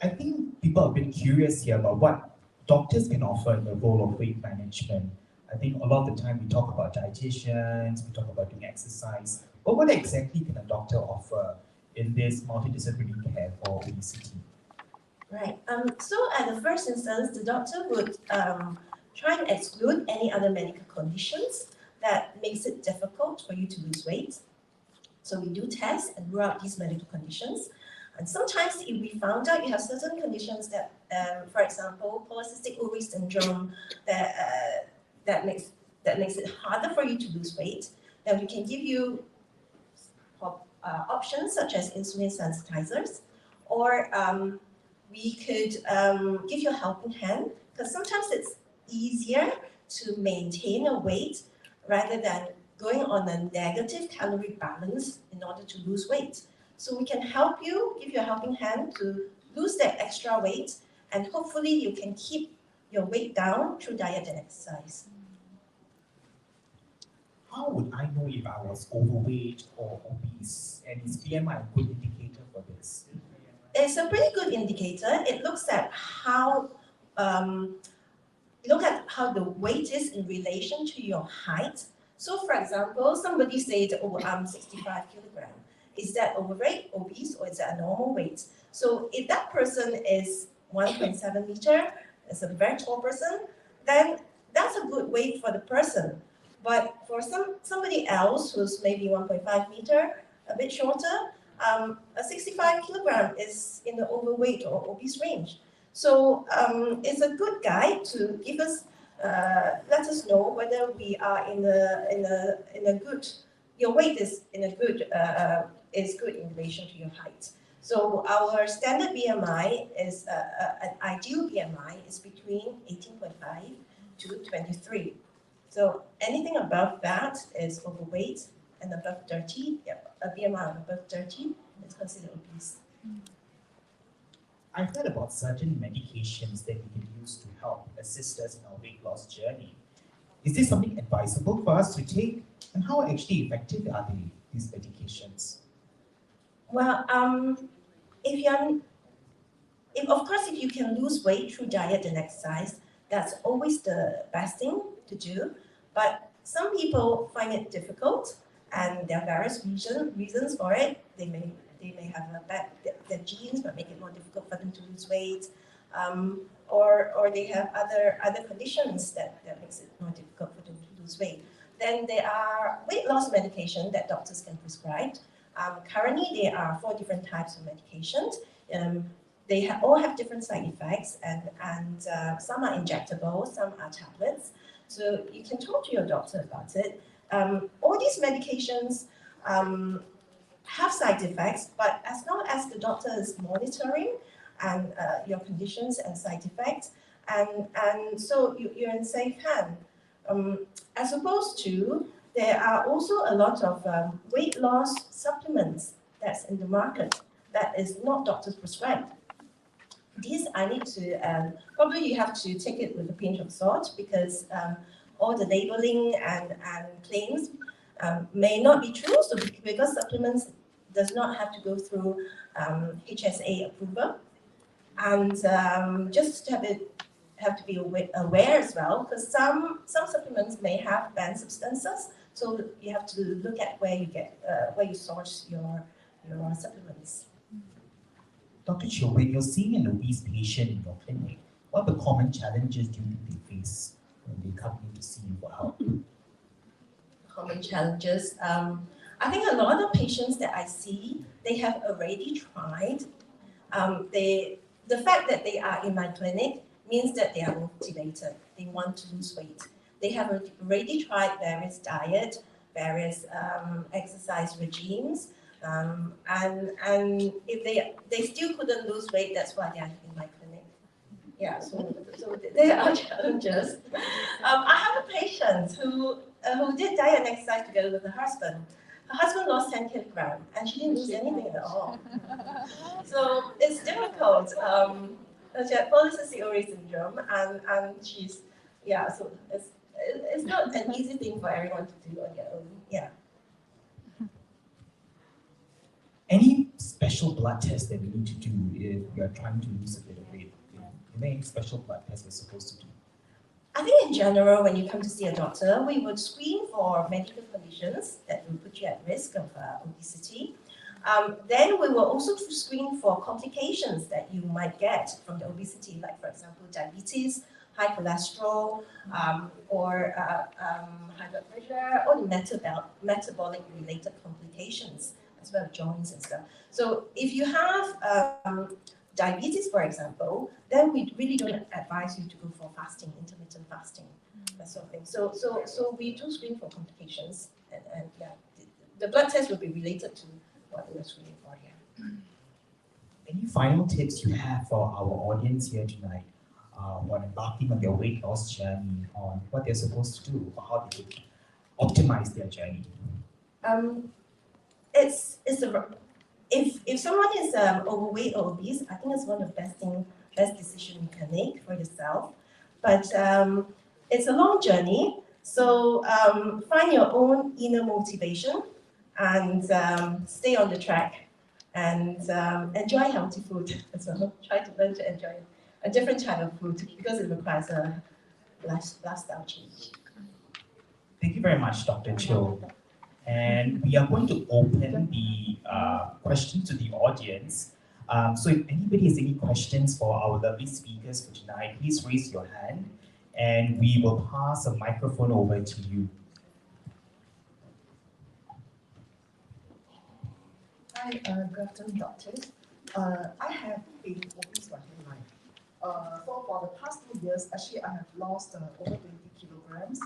I think people are a bit curious here about what doctors can offer in the role of weight management. I think a lot of the time we talk about dietitians, we talk about doing exercise, but what exactly can a doctor offer in this multidisciplinary care for obesity? Right. So at the first instance, the doctor would try and exclude any other medical conditions that makes it difficult for you to lose weight. So we do tests and rule out these medical conditions. And sometimes if we found out you have certain conditions that, for example, polycystic ovary syndrome, that makes it harder for you to lose weight, then we can give you options such as insulin sensitizers, or we could give you a helping hand, because sometimes it's easier to maintain a weight rather than going on a negative calorie balance in order to lose weight. So we can help you, give you a helping hand to lose that extra weight, and hopefully you can keep your weight down through diet and exercise. How would I know if I was overweight or obese? And is BMI a good indicator for this? It's a pretty good indicator. It looks at how the weight is in relation to your height. So for example, somebody said, oh, I'm 65 kilograms. Is that overweight, obese, or is that a normal weight? So if that person is 1.7 meter, is a very tall person, then that's a good weight for the person. But for somebody else who's maybe 1.5 meter, a bit shorter, a 65 kilogram is in the overweight or obese range. So it's a good guide to give us, let us know whether we are in a good, your weight is in a good, is good in relation to your height. So our standard BMI is, an ideal BMI is between 18.5 to 23. So anything above that is overweight, and above 30, a BMI of above 30 is considered obese. I've heard about certain medications that we can use to help assist us in our weight loss journey. Is this something advisable for us to take? And how actually effective are they, these medications? Well, if you can lose weight through diet and exercise, that's always the best thing to do. But some people find it difficult, and there are various reasons for it. They may have their genes might make it more difficult for them to lose weight, or they have other conditions that makes it more difficult for them to lose weight. Then there are weight loss medication that doctors can prescribe. Currently, there are 4 different types of medications. They all have different side effects, and some are injectable, some are tablets. So you can talk to your doctor about it. All these medications have side effects, but as long as the doctor is monitoring and your conditions and side effects, and so you're in safe hand. As opposed to, there are also a lot of weight loss supplements that's in the market that is not doctor's prescribed. These I need to, probably you have to take it with a pinch of salt, because all the labeling and claims may not be true. So because supplements does not have to go through HSA approval, and just have to be aware as well, because some supplements may have banned substances. So you have to look at where you source your supplements. Dr. Chiu, when you're seeing an obese patient in your clinic, what are the common challenges do you think they face when they come in to see you for help? Common challenges. I think a lot of patients that I see, they have already tried. The fact that they are in my clinic means that they are motivated. They want to lose weight. They have already tried various diet, various exercise regimes, and if they still couldn't lose weight, that's why they are in my clinic. Yeah, so there are challenges. I have a patient who did diet and exercise together with her husband. Her husband lost 10 kilograms, and she didn't lose anything at all. So it's difficult. She had polycystic ovary syndrome, and she's, so it's not an easy thing for everyone to do on their own. Yeah. Any special blood tests that we need to do if we are trying to lose a bit of weight? Are there any special blood tests we're supposed to do? I think in general, when you come to see a doctor, we would screen for medical conditions that will put you at risk of obesity. Then we will also screen for complications that you might get from the obesity, like for example, diabetes, high cholesterol, or high blood pressure, or the metabolic related complications, as well as joints and stuff. So if you have diabetes, for example, then we really don't advise you to go for fasting, intermittent fasting, that sort of thing. So we do screen for complications, and the blood test will be related to what it was really for. Yeah. Any final tips you have for our audience here tonight who are embarking on their weight loss journey, on what they're supposed to do, or how they could optimize their journey? It's a, if someone is overweight or obese, I think it's one of the best decision you can make for yourself. But it's a long journey, so find your own inner motivation and stay on the track and enjoy healthy food as well. Try to learn to enjoy a different type of food because it requires a lifestyle change. Thank you very much, Dr. Cho. And we are going to open the questions to the audience. So if anybody has any questions for our lovely speakers for tonight, please raise your hand and we will pass a microphone over to you. Hi, good afternoon, doctors. I have been obese my whole life. So for the past 2 years, actually, I have lost over 20 kilograms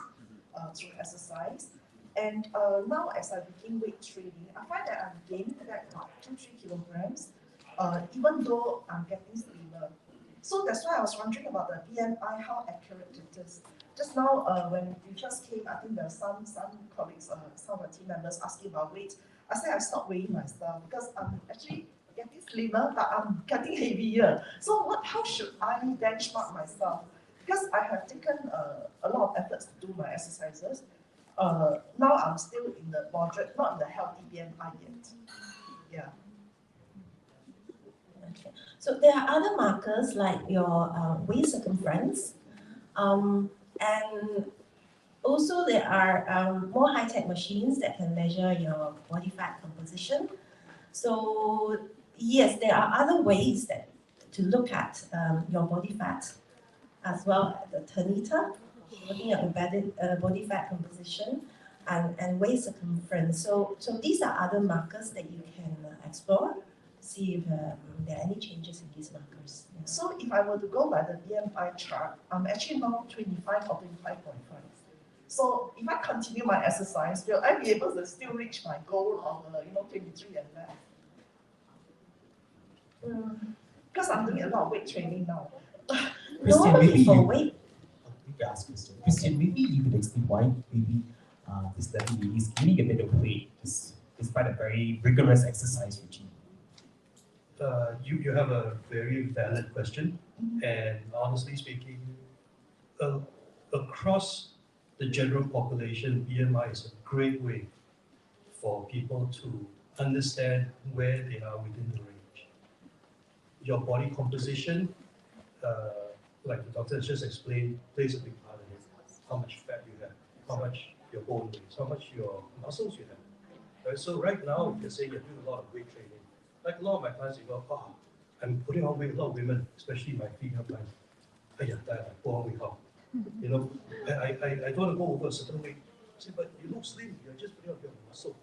through exercise. And now, as I begin weight training, I find that I'm gaining back about 2-3 kilograms, even though I'm getting slimmer. So that's why I was wondering about the BMI, how accurate it is. Just now, when you just came, I think there are some colleagues, some of the team members asking about weight. I said I stopped weighing myself because I'm actually getting slimmer, but I'm getting heavier. So how should I benchmark myself? Because I have taken a lot of efforts to do my exercises. Now I'm still in the moderate, not in the healthy BMI yet. Yeah. Okay. So there are other markers like your waist circumference, and also there are more high-tech machines that can measure your body fat composition. So yes, there are other ways to look at your body fat as well as the tonator, looking at embedded body fat composition and waist circumference. So these are other markers that you can explore, see if there are any changes in these markers. Yeah. So if I were to go by the BMI chart, I'm actually now 25 or 25.5. So if I continue my exercise, will I be able to still reach my goal of 23 and less? Because I'm doing a lot of weight training now. Christian, maybe for you weight. Ask Christian. Christian, maybe you could explain why maybe this lovely lady is gaining a bit of weight despite a very rigorous exercise routine. You have a very valid question, and honestly speaking, across the general population, BMI is a great way for people to understand where they are within the range. Your body composition, like the doctor has just explained, plays a big part in it. How much fat you have, how much your bone weight, how much your muscles you have. Right? So right now, if you're saying you're doing a lot of weight training, like a lot of my clients, they go, I'm putting on weight, a lot of women, especially my female clients, I put on weight how? You know, I don't want to go over a certain weight. I say, but you look slim, you're just putting on your muscle.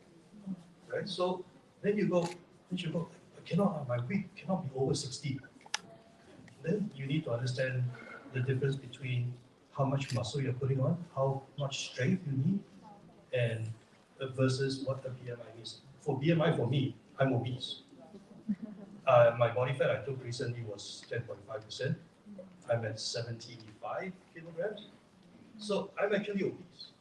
Right? So then you go, I cannot, my weight cannot be over 60. Then you need to understand the difference between how much muscle you're putting on, how much strength you need, and versus what the BMI is. For BMI, for me, I'm obese. My body fat I took recently was 10.5%. I'm at 75 kilograms. So I'm actually obese.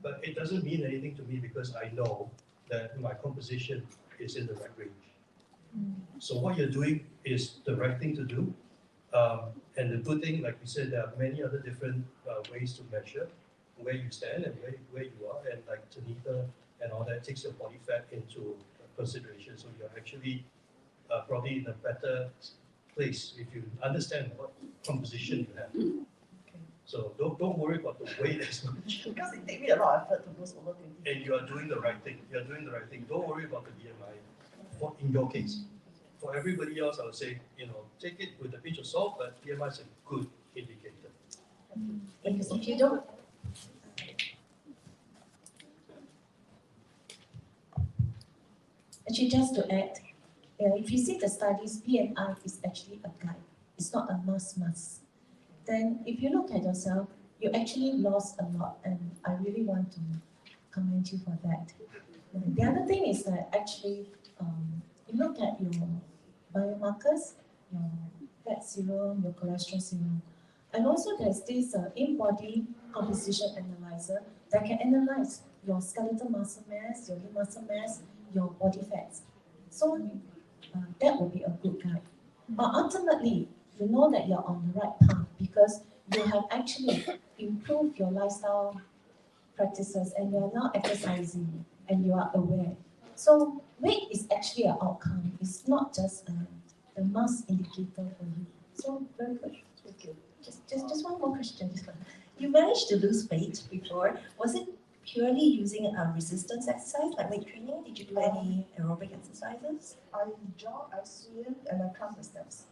But it doesn't mean anything to me because I know that my composition is in the right range. So what you're doing is the right thing to do. And the good thing, like we said, there are many other different ways to measure where you stand and where you are, and like tonator and all that takes your body fat into consideration. So you're actually probably in a better place if you understand what composition you have. Okay. So don't worry about the weight as much. Because it takes me a lot of effort to lose over 20. And you are doing the right thing. You're doing the right thing. Don't worry about the BMI in your case. For everybody else, I would say, take it with a pinch of salt, but BMI is a good indicator. If you don't, Actually, just to add, if you see the studies, BMI is actually a guide. It's not a must. Then if you look at yourself, you actually lost a lot, and I really want to commend you for that. The other thing is that actually, you look at your biomarkers, your fat serum, your cholesterol serum, and also there's this in-body composition analyzer that can analyze your skeletal muscle mass, your lean muscle mass, your body fats. So that will be a good guide. But ultimately, you know that you're on the right path because you have actually improved your lifestyle practices and you are now exercising and you are aware. So weight is actually an outcome. It's not just the mass indicator for you. So very good. Thank you. Just one more question. You managed to lose weight before. Was it purely using a resistance exercise like weight training? Did you do any aerobic exercises? I jog, I swim, and I climb the steps.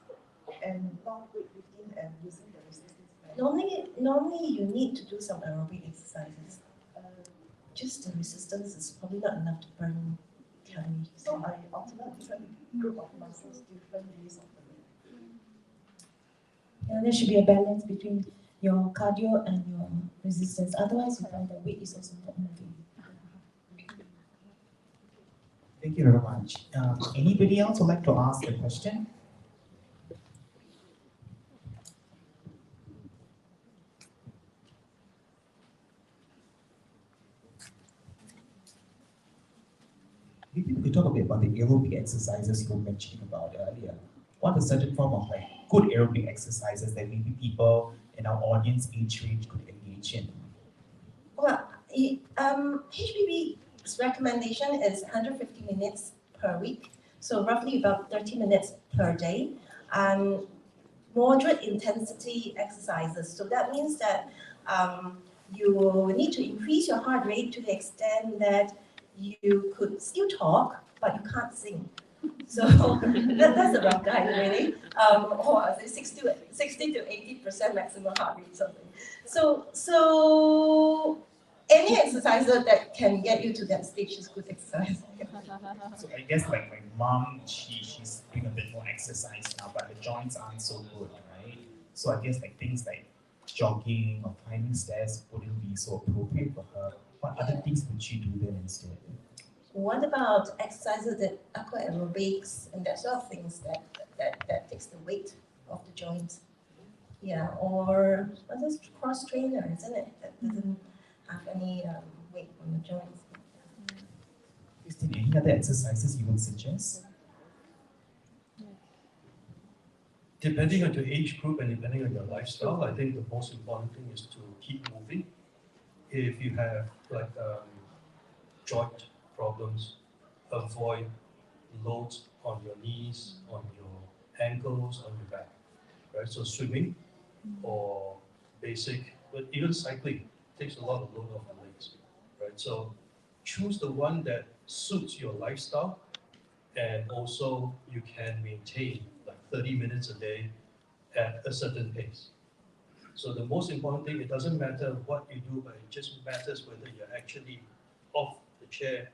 And long weightlifting and using the resistance band. Normally you need to do some aerobic exercises. Just the resistance is probably not enough to burn calories. So I alternate different group of muscles, different days of the week. Yeah, there should be a balance between your cardio and your resistance. Otherwise, you find that weight is also not moving. Thank you very much. Anybody else would like to ask a question? Maybe we could talk a bit about the aerobic exercises you were mentioning about earlier. What are certain form of like good aerobic exercises that maybe people in our audience age range could engage in? Well, HPB's recommendation is 150 minutes per week, so roughly about 30 minutes per day, and moderate intensity exercises. So that means that you need to increase your heart rate to the extent that you could still talk, but you can't sing. So that's a rough guide, really. Or 60 to 80% maximum heart rate, something. So any exercise that can get you to that stage is good exercise. So I guess like my mom, she's doing a bit more exercise now, but her joints aren't so good, right? So I guess like things like jogging or climbing stairs wouldn't be so appropriate for her. What other things would she do then instead? What about exercises that aqua aerobics and that sort of things that takes the weight of the joints? Yeah, or what is cross trainer, isn't it? That doesn't have any weight on the joints. Christine, any other exercises you would suggest? Depending on your age group and depending on your lifestyle, I think the most important thing is to keep moving. If you have like joint problems, avoid loads on your knees, on your ankles, on your back, right? So swimming or basic, but even cycling takes a lot of load off your legs, right? So choose the one that suits your lifestyle and also you can maintain like 30 minutes a day at a certain pace. So the most important thing, it doesn't matter what you do, but it just matters whether you're actually off the chair,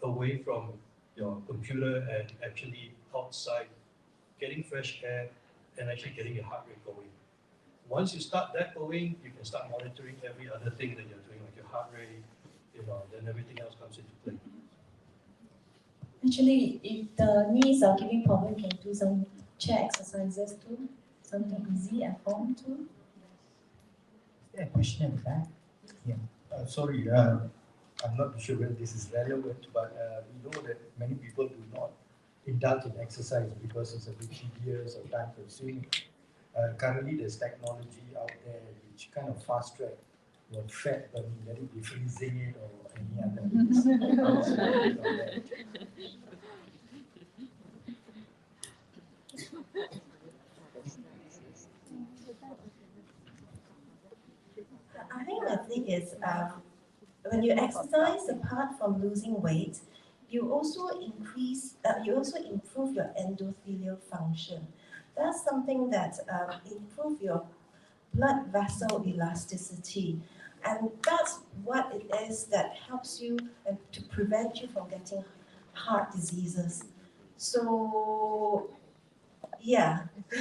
away from your computer and actually outside, getting fresh air and actually getting your heart rate going. Once you start that going, you can start monitoring every other thing that you're doing, like your heart rate, then everything else comes into play. Actually, if the knees are giving problem, you can do some chair exercises too. Something easy at home too. Is there a question at the back? Yeah. Sorry, I'm not sure whether this is relevant, but we know that many people do not indulge in exercise because it's a bit tedious or time consuming. Currently, there's technology out there which kind of fast track your fat burning, whether it be freezing it or any other means. I think the thing is, when you exercise, apart from losing weight, you also improve your endothelial function. That's something that improve your blood vessel elasticity, and that's what it is that helps you to prevent you from getting heart diseases. So, yeah. I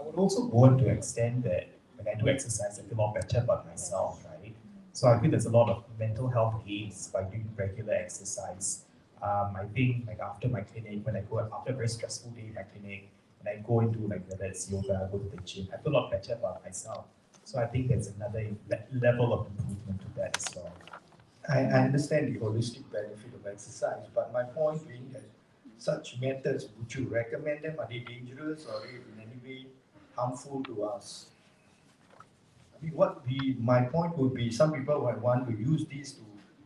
would also go on to extend that when I do exercise, I feel more better about myself, right? So I feel there's a lot of mental health gains by doing regular exercise. I think like after my clinic, when I go after a very stressful day in my clinic, and I go into like whether it's yoga, go to the gym, I feel a lot better about myself. So I think there's another level of improvement to that as well. I understand the holistic benefit of exercise, but my point being that such methods, would you recommend them? Are they dangerous or are they in any way harmful to us? I mean, my point would be some people might want to use these to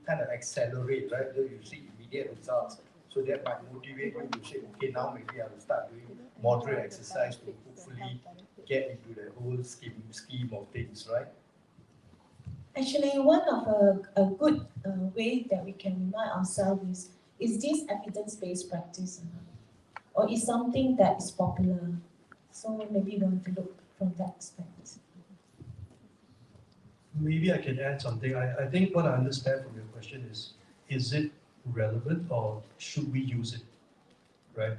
kind of accelerate, right? So you see immediate results. So that might motivate you to say, okay, now maybe I will start doing moderate exercise to hopefully get into the whole scheme of things, right? Actually, one of a good way that we can remind ourselves is this evidence-based practice or is something that is popular? So maybe we want to look from that aspect. Maybe I can add something. I think what I understand from your question is it relevant or should we use it, right?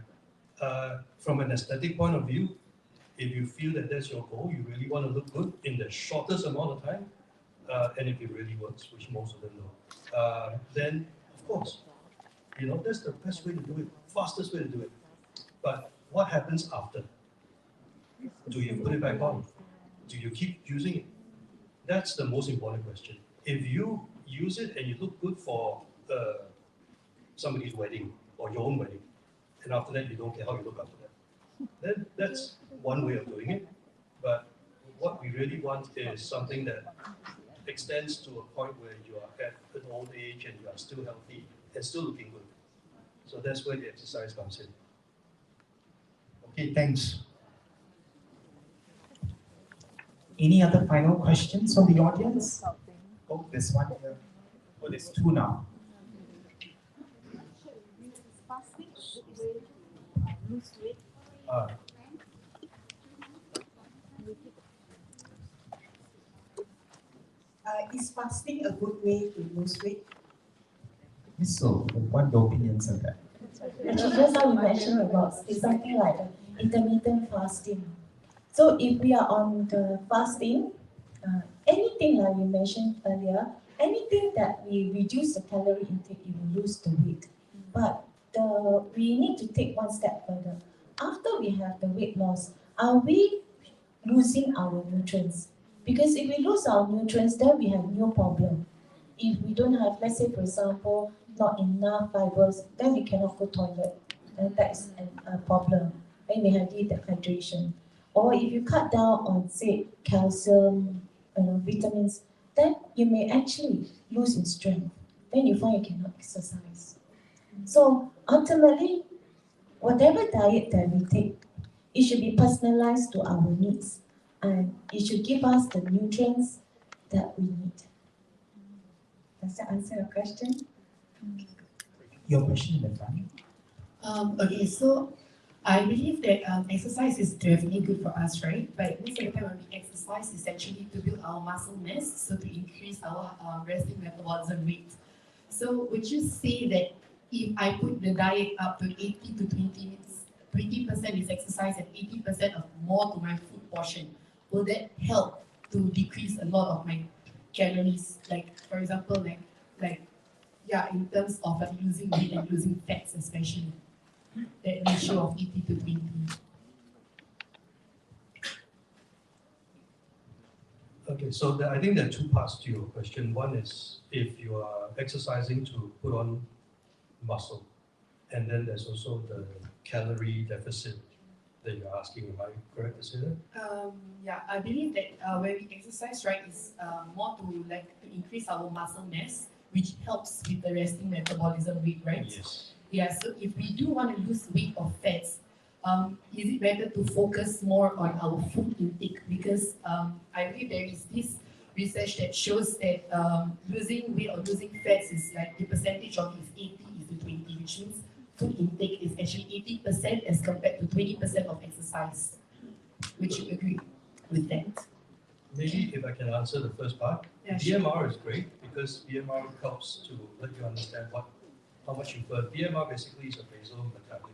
From an aesthetic point of view, if you feel that that's your goal, you really want to look good in the shortest amount of time, and if it really works, which most of them know, then of course, that's the best way to do it, fastest way to do it. But what happens after? Do you put it back on? Do you keep using it? That's the most important question. If you use it and you look good for somebody's wedding or your own wedding, and after that you don't care how you look after that, then that's one way of doing it. But what we really want is something that extends to a point where you are at an old age and you are still healthy and still looking good. So that's where the exercise comes in. Okay, thanks. Any other final questions from the audience? Oh, there's one here. Oh, there's two now. Is fasting a good way to lose weight? So, what are your opinions on that? Actually, just now we mentioned about it's something like intermittent fasting. So if we are on the fasting, anything like we mentioned earlier, anything that we reduce the calorie intake, you will lose the weight. But we need to take one step further. After we have the weight loss, are we losing our nutrients? Because if we lose our nutrients, then we have new problem. If we don't have, let's say for example, not enough fibers, then we cannot go toilet. And that is a problem. Then we have dehydration. Or if you cut down on, say, calcium, vitamins, then you may actually lose in strength. Then you find you cannot exercise. So ultimately, whatever diet that we take, it should be personalized to our needs. And it should give us the nutrients that we need. Does that answer your question? Your question in the front. Okay, so I believe that exercise is definitely good for us, right? But most of the time when we exercise, is actually to build our muscle mass, so to increase our resting metabolism rate. So would you say that if I put the diet up to 80 to 20% is exercise and 80% of more to my food portion, will that help to decrease a lot of my calories? Like for example, in terms of losing weight and losing fats especially. That ratio of 80 to 20. Okay, so I think there are two parts to your question. One is if you are exercising to put on muscle, and then there's also the calorie deficit that you're asking. Am I correct to say that? Yeah, I believe that when we exercise, right, is more to increase our muscle mass, which helps with the resting metabolism rate, right? Yes. Yeah, so if we do want to lose weight or fats, is it better to focus more on our food intake? Because I believe there is this research that shows that losing weight or losing fats is like the percentage of is 80 is to 20, which means food intake is actually 80% as compared to 20% of exercise. Would you agree with that? Maybe if I can answer the first part. Yeah, BMR is great because BMR helps to let you understand how much you burn. BMR basically is a basal metabolic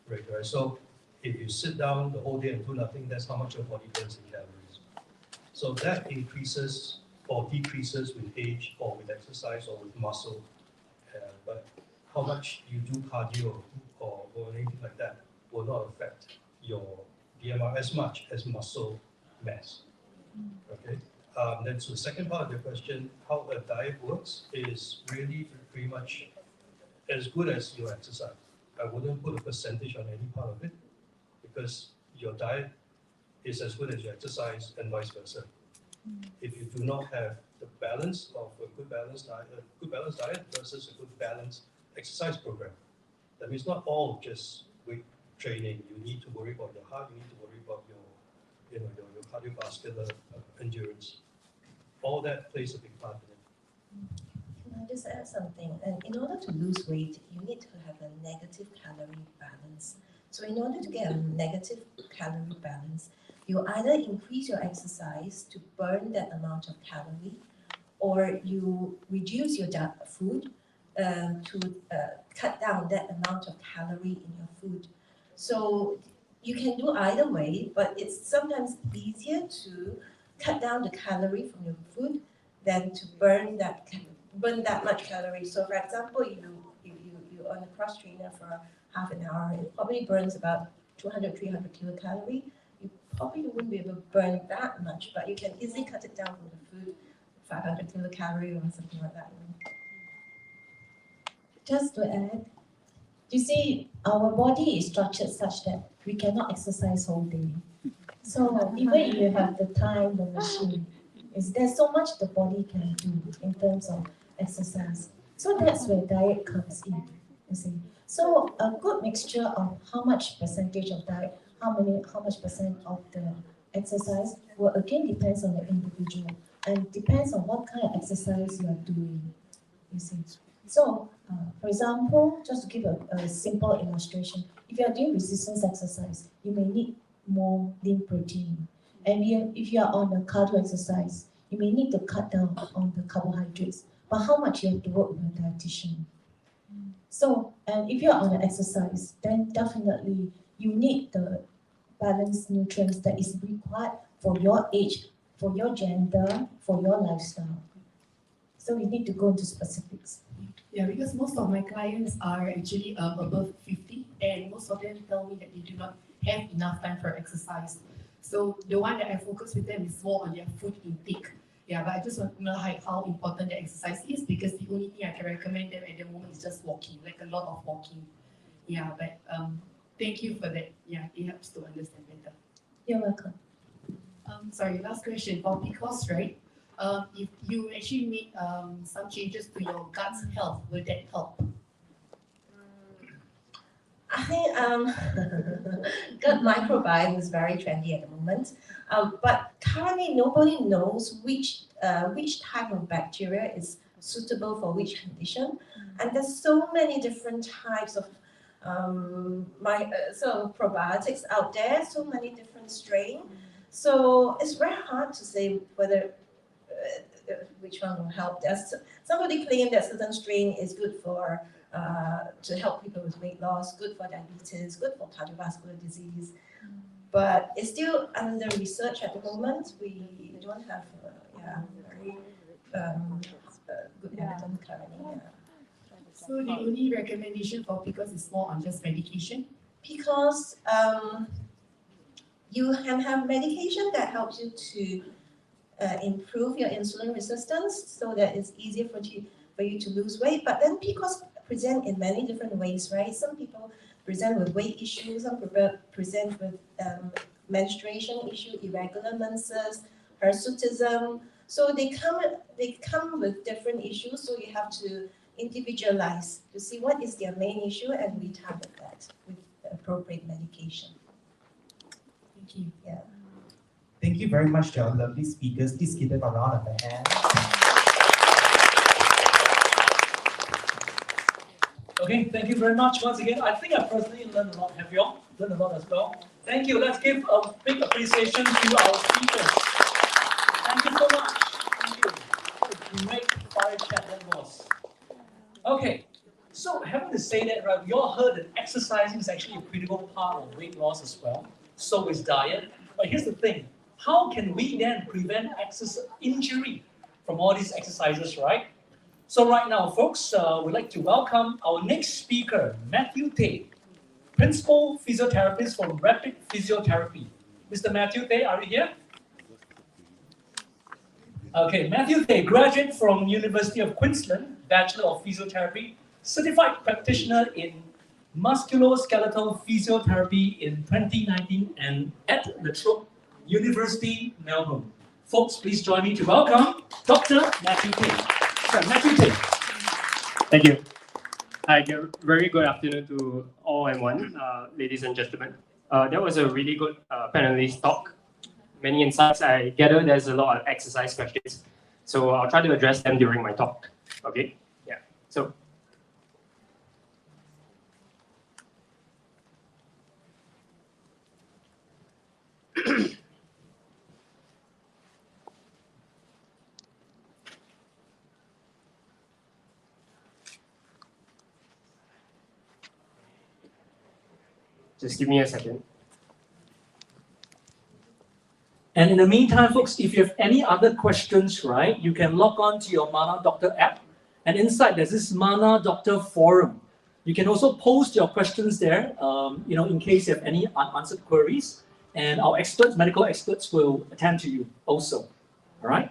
rate, right? So if you sit down the whole day and do nothing, that's how much your body burns in calories. So that increases or decreases with age or with exercise or with muscle. But how much you do cardio or anything like that will not affect your BMR as much as muscle mass. Okay. Then so the second part of the question, how a diet works, is really pretty much as good as your exercise. I wouldn't put a percentage on any part of it because your diet is as good as your exercise and vice versa. If you do not have the balance of a good balanced diet versus a good balanced exercise program, that means not all just weight training. You need to worry about your heart. You need to worry about your cardiovascular endurance. All that plays a big part in it. Can I just add something? And in order to lose weight, you need to have a negative calorie balance. So in order to get a negative calorie balance, you either increase your exercise to burn that amount of calorie, or you reduce your food to cut down that amount of calorie in your food. So you can do either way, but it's sometimes easier to cut down the calorie from your food than to burn that much calorie. So for example, you on a cross trainer for half an hour, it probably burns about 200, 300 kilocalorie. You probably wouldn't be able to burn that much, but you can easily cut it down from the food, 500 kilocalorie or something like that. Just to add, you see, our body is structured such that we cannot exercise whole day. So even if you have the time, the machine, there's so much the body can do in terms of exercise. So that's where diet comes in, you see. So a good mixture of how much percentage of diet, how much percent of the exercise will again depends on the individual and depends on what kind of exercise you are doing, you see. So, for example, just to give a simple illustration, if you are doing resistance exercise, you may need more lean protein. And if you are on a cardio exercise, you may need to cut down on the carbohydrates. But how much you have to work with your dietitian. So, and if you are on an exercise, then definitely you need the balanced nutrients that is required for your age, for your gender, for your lifestyle. So we need to go into specifics. Yeah, because most of my clients are actually above 50, and most of them tell me that they do not have enough time for exercise. So the one that I focus with them is more on their food intake. Yeah, but I just want to know how important the exercise is, because the only thing I can recommend them at the moment is just walking, like a lot of walking. Yeah, but thank you for that. Yeah, it helps to understand better. You're welcome. Sorry, last question for PCOS, right? If you actually make some changes to your gut's health, will that help? I think gut microbiome is very trendy at the moment, but currently nobody knows which type of bacteria is suitable for which condition, and there's so many different types of probiotics out there, so many different strains. So it's very hard to say whether which one will help. Somebody claimed that certain strain is good for to help people with weight loss, good for diabetes, good for cardiovascular disease, but it's still under research at the moment. We don't have very good evidence currently. So the only recommendation for PCOS is more on just medication? Because you can have medication that helps you to improve your insulin resistance so that it's easier for you to lose weight. But then PCOS present in many different ways, right? Some people present with weight issues, some people present with menstruation issue, irregular menses, hirsutism. So they come with different issues, so you have to individualize to see what is their main issue, and we target that with the appropriate medication. Thank you. Yeah. Thank you very much to our lovely speakers. Please give them a round of applause. Okay, thank you very much once again. I think I personally learned a lot. Have you all learned a lot as well? Thank you. Let's give a big appreciation to our speakers. Thank you so much. Thank you. Great fire chat that was. Okay, so having to say that, right, we all heard that exercising is actually a critical part of weight loss as well. So is diet. But here's the thing. How can we then prevent injury from all these exercises, right? So right now, folks, we'd like to welcome our next speaker, Matthew Tay, Principal Physiotherapist from Rapid Physiotherapy. Mr. Matthew Tay, are you here? Okay, Matthew Tay, graduate from University of Queensland, Bachelor of Physiotherapy, Certified Practitioner in Musculoskeletal Physiotherapy in 2019 and at La Trobe University, Melbourne. Folks, please join me to welcome Dr. Matthew Tay. Sir, Matthew Tay. Thank you. Hi, very good afternoon to all and one, ladies and gentlemen. That was a really good panelist talk. Many insights. I gather there's a lot of exercise questions, so I'll try to address them during my talk. Okay? Yeah. So. Just give me a second. And in the meantime, folks, if you have any other questions, right, you can log on to your Mana Doctor app. And inside, there's this Mana Doctor forum. You can also post your questions there, in case you have any unanswered queries. And our experts, medical experts, will attend to you also. All right?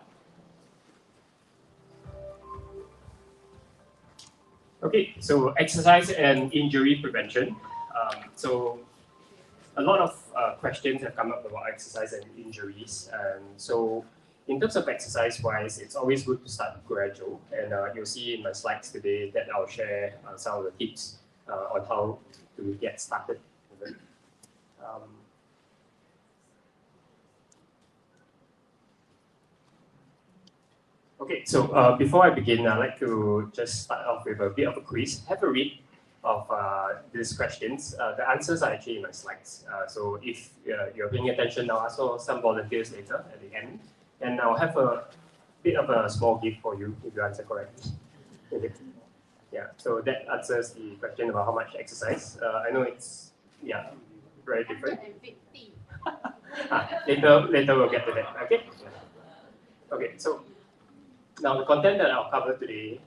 Okay, so exercise and injury prevention. So a lot of questions have come up about exercise and injuries. And so in terms of exercise-wise, it's always good to start gradual. And you'll see in my slides today that I'll share some of the tips on how to get started. Okay, so before I begin, I'd like to just start off with a bit of a quiz. Have a read of these questions. The answers are actually in my slides. So if you're paying attention, I'll also some volunteers later at the end. And I'll have a bit of a small gift for you if you answer correctly. Yeah, so that answers the question about how much exercise. I know it's, very different. Later we'll get to that, okay? Okay, so now the content that I'll cover today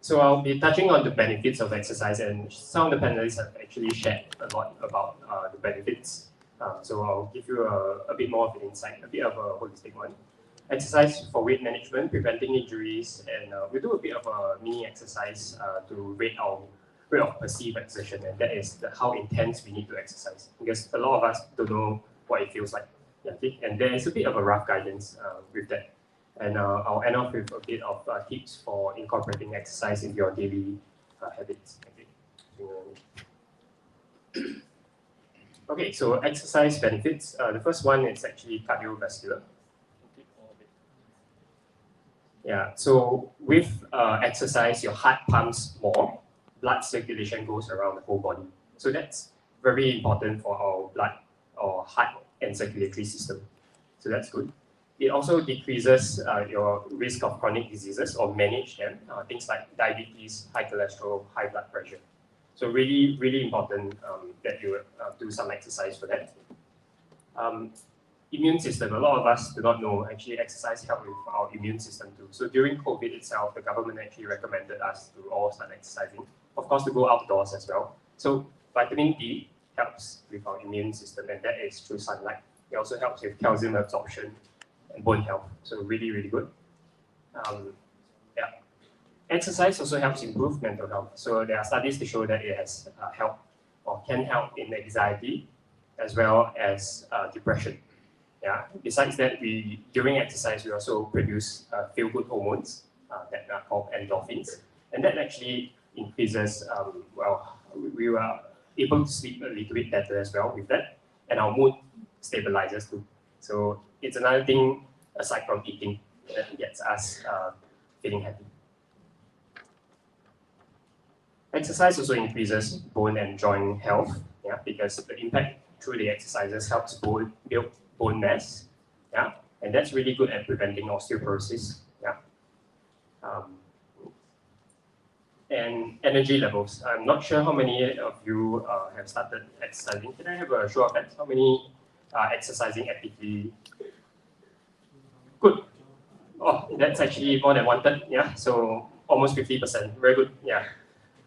so I'll be touching on the benefits of exercise, and some of the panelists have actually shared a lot about the benefits. So I'll give you a bit more of an insight, a bit of a holistic one. Exercise for weight management, preventing injuries, and we'll do a bit of a mini exercise to rate our rate of perceived exertion, and that is how intense we need to exercise. Because a lot of us don't know what it feels like. Yeah, okay? And there is a bit of a rough guidance with that. And I'll end off with a bit of tips for incorporating exercise into your daily habits. Okay. Okay, so exercise benefits. The first one is actually cardiovascular. Yeah, so with exercise, your heart pumps more, blood circulation goes around the whole body. So that's very important for our blood or heart and circulatory system. So that's good. It also decreases your risk of chronic diseases or manage them, things like diabetes, high cholesterol, high blood pressure. So really, really important that you do some exercise for that. Immune system, a lot of us do not know, actually exercise helps with our immune system too. So during COVID itself, the government actually recommended us to all start exercising. Of course, to go outdoors as well. So vitamin D helps with our immune system, and that is through sunlight. It also helps with calcium absorption and bone health. So really, really good. Yeah. Exercise also helps improve mental health. So there are studies to show that it has helped or can help in anxiety as well as depression. Yeah. Besides that, during exercise we also produce feel-good hormones that are called endorphins, and that actually increases. We were able to sleep a little bit better as well with that, and our mood stabilizes too. So it's another thing aside from eating that gets us feeling happy. Exercise also increases bone and joint health, because the impact through the exercises helps build bone mass, and that's really good at preventing osteoporosis, And energy levels. I'm not sure how many of you have started exercising. Can I have a show of hands? How many are exercising actively? Good. Oh, that's actually more than 1/3. Yeah, so almost 50%. Very good. Yeah,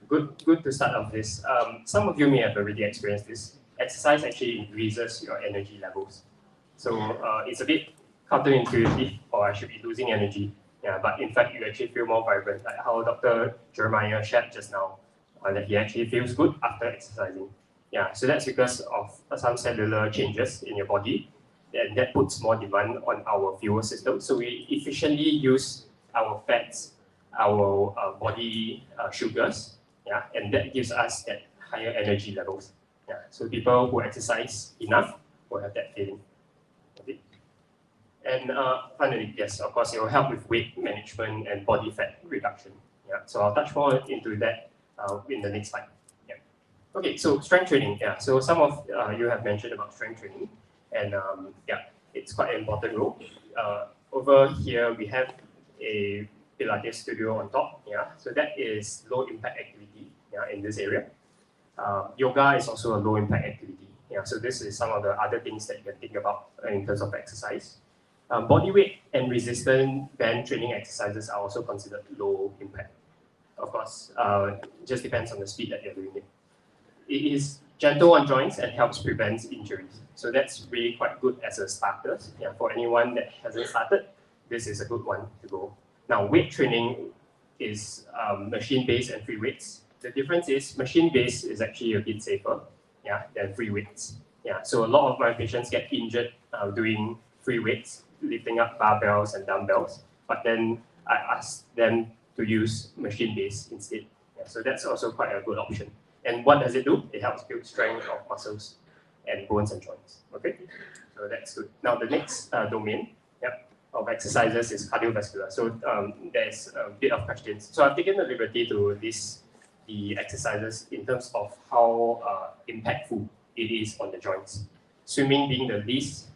good to start off this. Some of you may have already experienced this. Exercise actually increases your energy levels. So it's a bit counterintuitive, or I should be losing energy. Yeah, but in fact, you actually feel more vibrant, like how Dr. Jeremiah shared just now, that he actually feels good after exercising. Yeah, so that's because of some cellular changes in your body, and that puts more demand on our fuel system. So we efficiently use our fats, our body sugars, yeah, and that gives us that higher energy levels. Yeah, so people who exercise enough will have that feeling. Okay. And finally, yes, of course, it will help with weight management and body fat reduction. Yeah, so I'll touch more into that in the next slide. Yeah. Okay, so strength training. Yeah, so some of you have mentioned about strength training, and yeah, it's quite an important role. Over here, we have a Pilates studio on top. Yeah, so that is low impact activity. Yeah, in this area. Yoga is also a low impact activity. Yeah, so this is some of the other things that you can think about in terms of exercise. Body weight and resistance band training exercises are also considered low impact. Of course, just depends on the speed that you're doing it. It is gentle on joints and helps prevent injuries. So that's really quite good as a starter. Yeah, for anyone that hasn't started, this is a good one to go. Now, weight training is machine-based and free weights. The difference is machine-based is actually a bit safer, yeah, than free weights. Yeah, so a lot of my patients get injured doing free weights, lifting up barbells and dumbbells, but then I ask them to use machine-based instead. Yeah, so that's also quite a good option. And what does it do? It helps build strength of muscles and bones and joints. Okay, so that's good. Now the next domain, of exercises is cardiovascular. So there's a bit of questions. So I've taken the liberty to list the exercises in terms of how impactful it is on the joints. Swimming being the least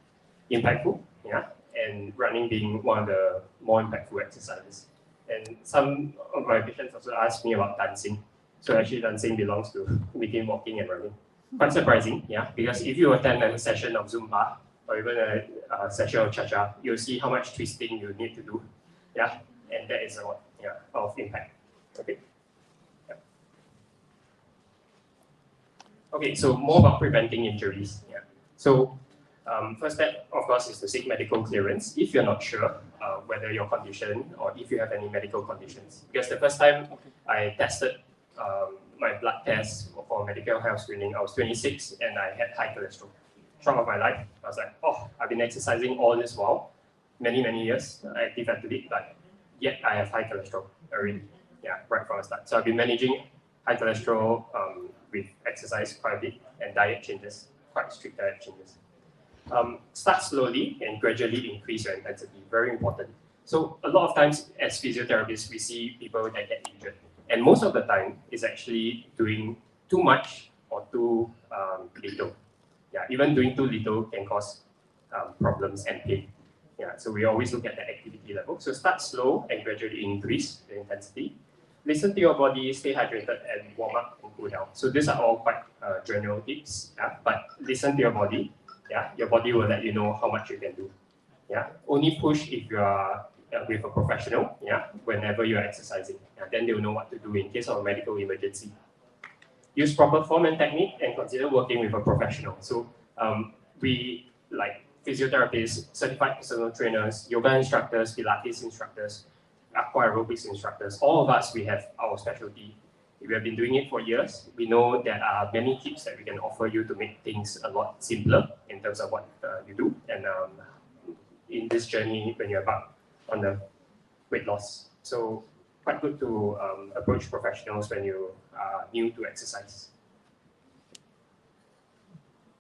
impactful, yeah, and running being one of the more impactful exercises. And some of my patients also ask me about dancing. So actually dancing belongs to between walking and running. Quite surprising, yeah, because if you attend a session of Zumba or even a session of Cha-Cha, you'll see how much twisting you need to do, yeah, and that is a lot, yeah, of impact, okay. Yeah. Okay, so more about preventing injuries, yeah. So first step, of course, is to seek medical clearance if you're not sure whether your condition or if you have any medical conditions. Because the first time I tested my blood test for medical health screening, I was 26 and I had high cholesterol. Shock of my life. I was like, oh, I've been exercising all this while, many years, active athlete, but yet I have high cholesterol already. Yeah, right from the start. So I've been managing high cholesterol with exercise quite a bit and diet changes, quite strict diet changes. Start slowly and gradually increase your intensity. Very important. So a lot of times as physiotherapists, we see people that get injured. And most of the time, it's actually doing too much or too little. Yeah, even doing too little can cause problems and pain. Yeah, so we always look at the activity level. So start slow and gradually increase the intensity. Listen to your body, stay hydrated, and warm up and cool down. So these are all quite general tips. Yeah, but listen to your body. Yeah, your body will let you know how much you can do. Yeah, only push if you are with a professional. Yeah, whenever you are exercising. Yeah, then they will know what to do in case of a medical emergency. Use proper form and technique and consider working with a professional. So we, like physiotherapists, certified personal trainers, yoga instructors, Pilates instructors, aqua aerobics instructors, all of us, we have our specialty. We have been doing it for years. We know there are many tips that we can offer you to make things a lot simpler in terms of what you do. And in this journey, when you're about on the weight loss. So quite good to approach professionals when you are new to exercise.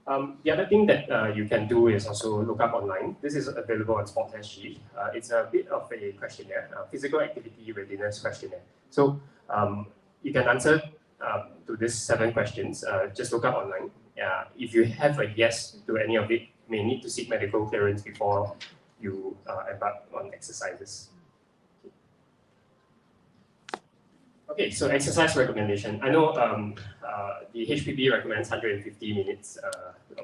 The other thing that you can do is also look up online. This is available on Sports.sg. It's a bit of a questionnaire, physical activity readiness questionnaire. So you can answer to these 7 questions. Just look up online. If you have a yes to any of it, you may need to seek medical clearance before you embark on exercises. Okay, so exercise recommendation. I know the HPB recommends 150 minutes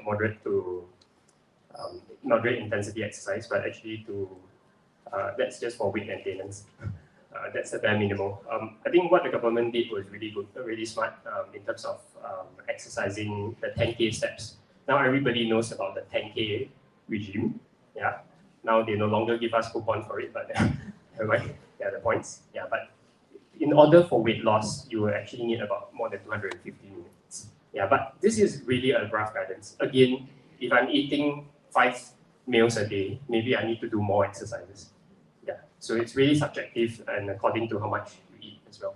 moderate to moderate intensity exercise, but actually that's just for weight maintenance. That's the bare minimum. I think what the government did was really good, really smart in terms of exercising the 10K steps. Now everybody knows about the 10K regime. Yeah. Now they no longer give us coupon for it, but yeah, the points. Yeah, but in order for weight loss, you will actually need about more than 250 minutes. Yeah, but this is really a rough guidance. Again, if I'm eating 5 meals a day, maybe I need to do more exercises. Yeah, so it's really subjective and according to how much you eat as well.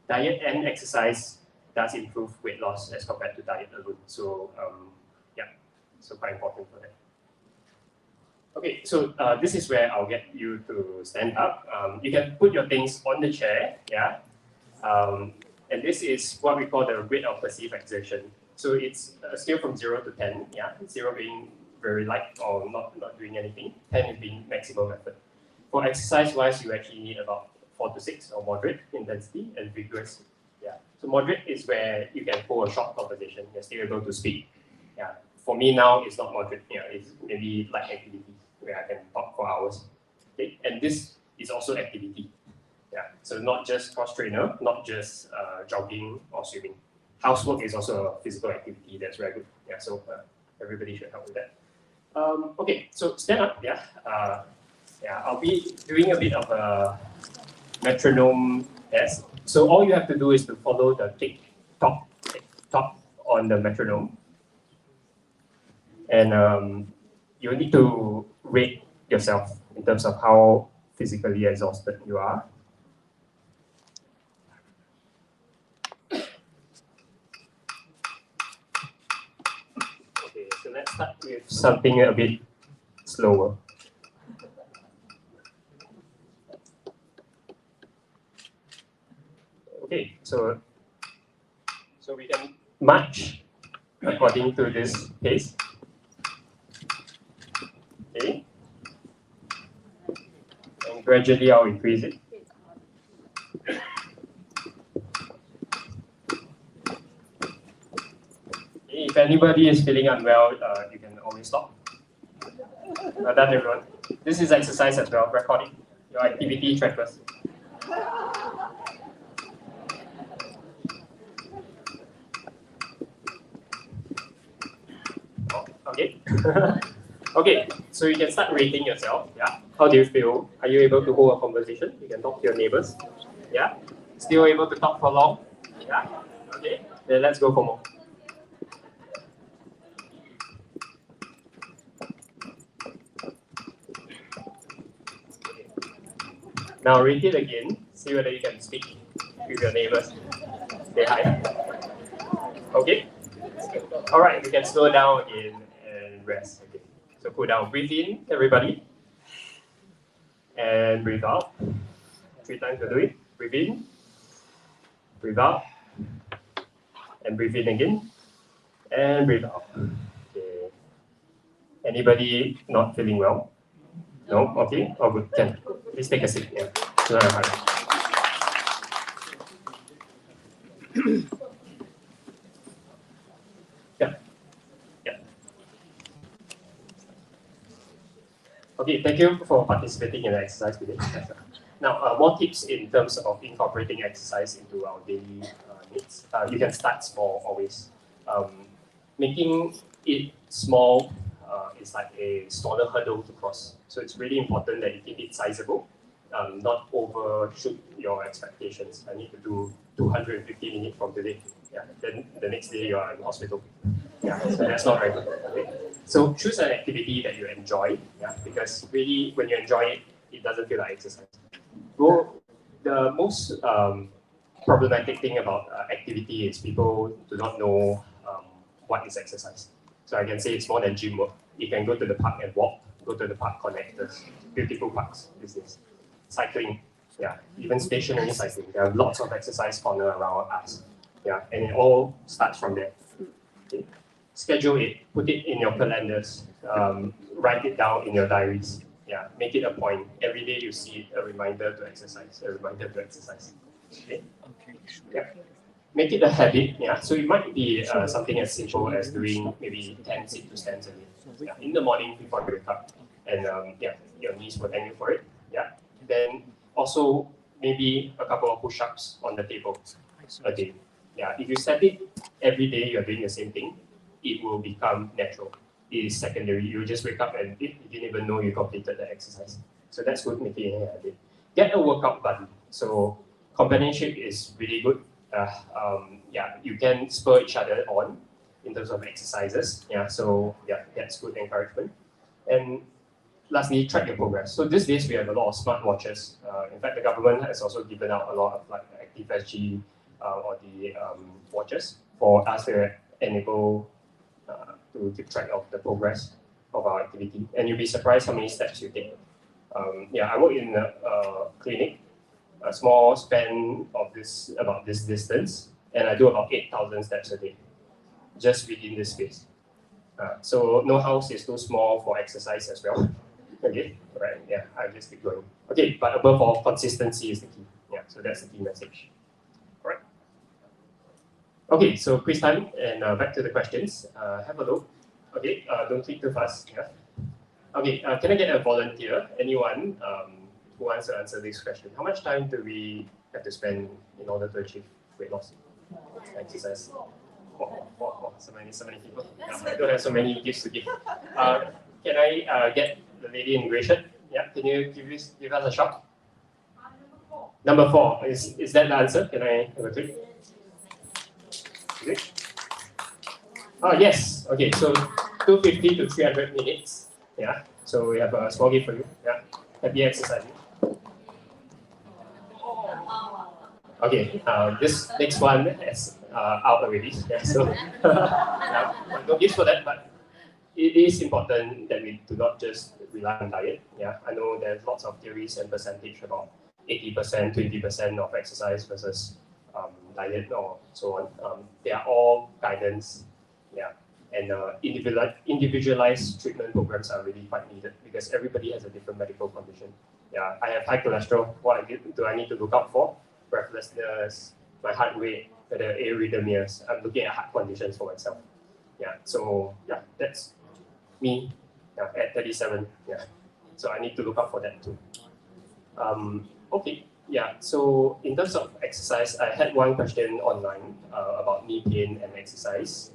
Diet and exercise does improve weight loss as compared to diet alone. So yeah, so quite important for that. Okay, so this is where I'll get you to stand up. You can put your things on the chair, yeah. And this is what we call the rate of perceived exertion. So it's a scale from 0 to 10, yeah. 0 being very light or not doing anything. 10 is being maximum effort. For exercise-wise, you actually need about 4 to 6 or moderate intensity and vigorous. Yeah. So moderate is where you can hold a short conversation. You're still able to speak. Yeah. For me now, it's not moderate. Yeah, it's maybe light activity where I can talk for hours. Okay. And this is also activity. Yeah. So not just cross trainer, not just jogging or swimming. Housework is also a physical activity that's very good. Yeah. So everybody should help with that. Okay. So stand up. Yeah. Yeah, I'll be doing a bit of a metronome test. So all you have to do is to follow the tick tock on the metronome. And you need to rate yourself in terms of how physically exhausted you are. Okay, so let's start with something a bit slower. Okay, so we can march according to this pace. Okay, and gradually I'll increase it. If anybody is feeling unwell, you can always stop. Well done, everyone. This is exercise as well, recording your activity trackers. Okay. Okay, so you can start rating yourself. Yeah. How do you feel? Are you able to hold a conversation? You can talk to your neighbors. Yeah. Still able to talk for long? Yeah. Okay. Then let's go for more. Now rate it again. See whether you can speak with your neighbors. Say hi. Okay. All right. We can slow down again and rest. Okay. So cool down. Breathe in, everybody. And breathe out. 3 times to do it. Breathe in. Breathe out. And breathe in again. And breathe out. Okay. Anybody not feeling well? No? Okay. Oh, good. Can. Please take a seat. Yeah. Yeah. Yeah. Okay, thank you for participating in the exercise today. Now, more tips in terms of incorporating exercise into our daily needs. You can start small always. Making it small is like a smaller hurdle to cross. So it's really important that you keep it sizable, not overshoot your expectations. I need to do 250 minutes from today. Yeah, then the next day you are in hospital. Yeah, so that's not very good. Okay? So choose an activity that you enjoy. Yeah, because really when you enjoy it, it doesn't feel like exercise. Well, the most problematic thing about activity is people do not know what is exercise. So I can say it's more than gym work. You can go to the park and walk, go to the park connectors, beautiful parks these days. Cycling, yeah, even stationary cycling. There are lots of exercise corner around us. Yeah, and it all starts from there. Okay. Schedule it, put it in your calendars, write it down in your diaries. Yeah, make it a point. Every day you see it, a reminder to exercise, a reminder to exercise. Okay. Yeah. Make it a habit. Yeah. So it might be something as simple as doing maybe 10 sit-to-stands a day. Yeah. In the morning before you wake up, and your knees will thank you for it. Yeah. Then also maybe a couple of push-ups on the table a day. Yeah. If you set it every day, you're doing the same thing, it will become natural. It is secondary. You just wake up and you didn't even know you completed the exercise. So that's good, making it a habit. Get a workout buddy. So companionship is really good. You can spur each other on in terms of exercises. Yeah, so that's good encouragement. And lastly, track your progress. So these days we have a lot of smart watches. In fact, the government has also given out a lot of like Active SG or the watches for us to enable to keep track of the progress of our activity. And you'll be surprised how many steps you take. I work in a clinic, a small span of about this distance, and I do about 8,000 steps a day, just within this space. So no house is too small for exercise as well. Okay, right? Yeah, I just keep going. Okay, but above all, consistency is the key. Yeah, so that's the key message. All right. Okay, so quiz time, and back to the questions. Have a look. Okay, don't click too fast. Yeah. Okay, can I get a volunteer? Anyone who wants to answer this question? How much time do we have to spend in order to achieve weight loss? Exercise. So many people. I don't have so many gifts to give. Can I get the lady in grey shirt? Yeah, can you give us a shot? Number 4. Is that the answer? Can I have a click? Okay. Oh yes. Okay, so 250 to 300 minutes. Yeah. So we have a small gift for you. Yeah. Happy exercising. Okay. This next one is out already. Yeah. So no gifts for that, but it is important that we do not just rely on diet. Yeah. I know there's lots of theories and percentage about 80%, 20% of exercise versus diet or so on. They are all guidance. Yeah. And individualized treatment programs are really quite needed because everybody has a different medical condition. Yeah, I have high cholesterol. What do I need to look out for? Breathlessness, my heart rate, whether arrhythmias. I'm looking at heart conditions for myself. Yeah, so that's me. Yeah, at 37. Yeah, so I need to look out for that too. Okay. Yeah. So in terms of exercise, I had one question online about knee pain and exercise.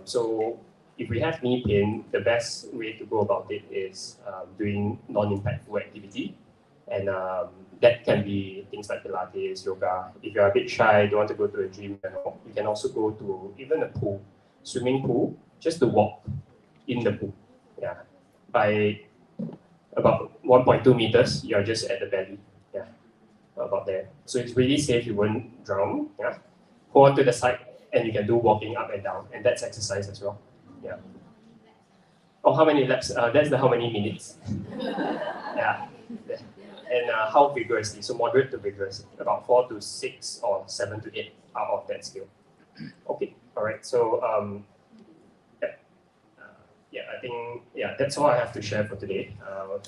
So if we have knee pain, the best way to go about it is doing non-impactful activity. And that can be things like Pilates, yoga. If you're a bit shy, don't want to go to a gym, you can also go to even a pool, swimming pool, just to walk in the pool. Yeah. By about 1.2 meters, you're just at the belly. Yeah. About there. So it's really safe, you won't drown. Yeah. Go on to the side and you can do walking up and down, and that's exercise as well. Yeah. Oh, how many laps? That's the how many minutes. Yeah. And how vigorously? So moderate to vigorous, about 4 to 6 or 7 to 8 out of that scale. Okay. All right. So I think that's all I have to share for today.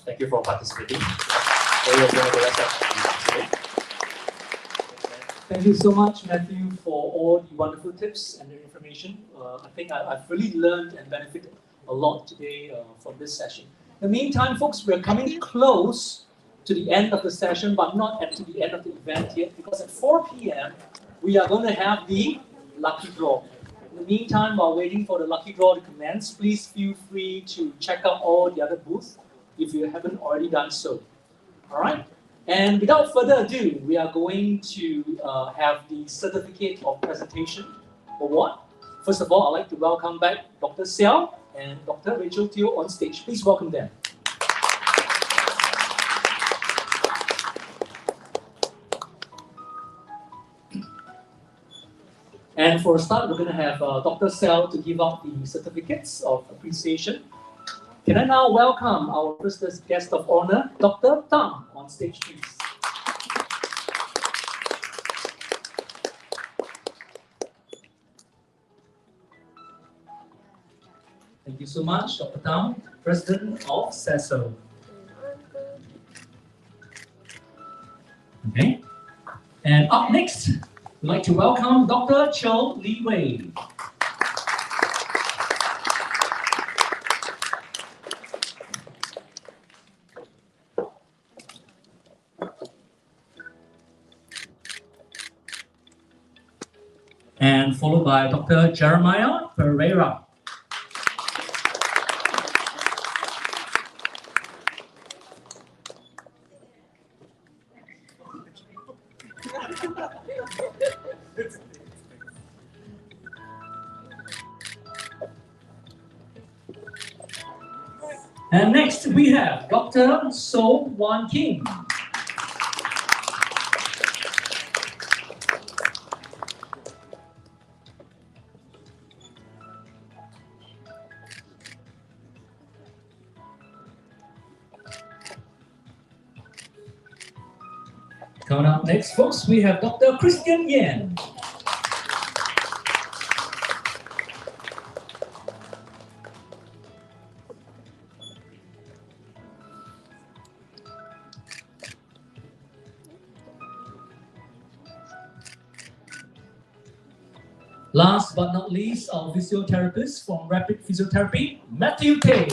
Thank you for participating. Very enjoy the rest of the day. Thank you so much, Matthew, for all the wonderful tips and the information. I think I've really learned and benefited a lot today from this session. In the meantime, folks, we're coming close to the end of the session, but not to the end of the event yet, because at 4 p.m., we are going to have the lucky draw. In the meantime, while waiting for the lucky draw to commence, please feel free to check out all the other booths if you haven't already done so. All right? And without further ado, we are going to have the certificate of presentation award. First of all, I'd like to welcome back Dr. Xiao and Dr. Rachel Teo on stage. Please welcome them. And for a start, we're going to have Dr. Xiao to give out the certificates of appreciation. Can I now welcome our first guest of honor, Dr. Tam, on stage, please. Thank you so much, Dr. Tam, President of CESO. Okay. And up next, we'd like to welcome Dr. Cho Li Wei. And followed by Dr. Jeremiah Pereira. And next we have Dr. So Wan Kim. Coming up next, folks, we have Dr. Christian Yen. Last but not least, our physiotherapist from Rapid Physiotherapy, Matthew Tay.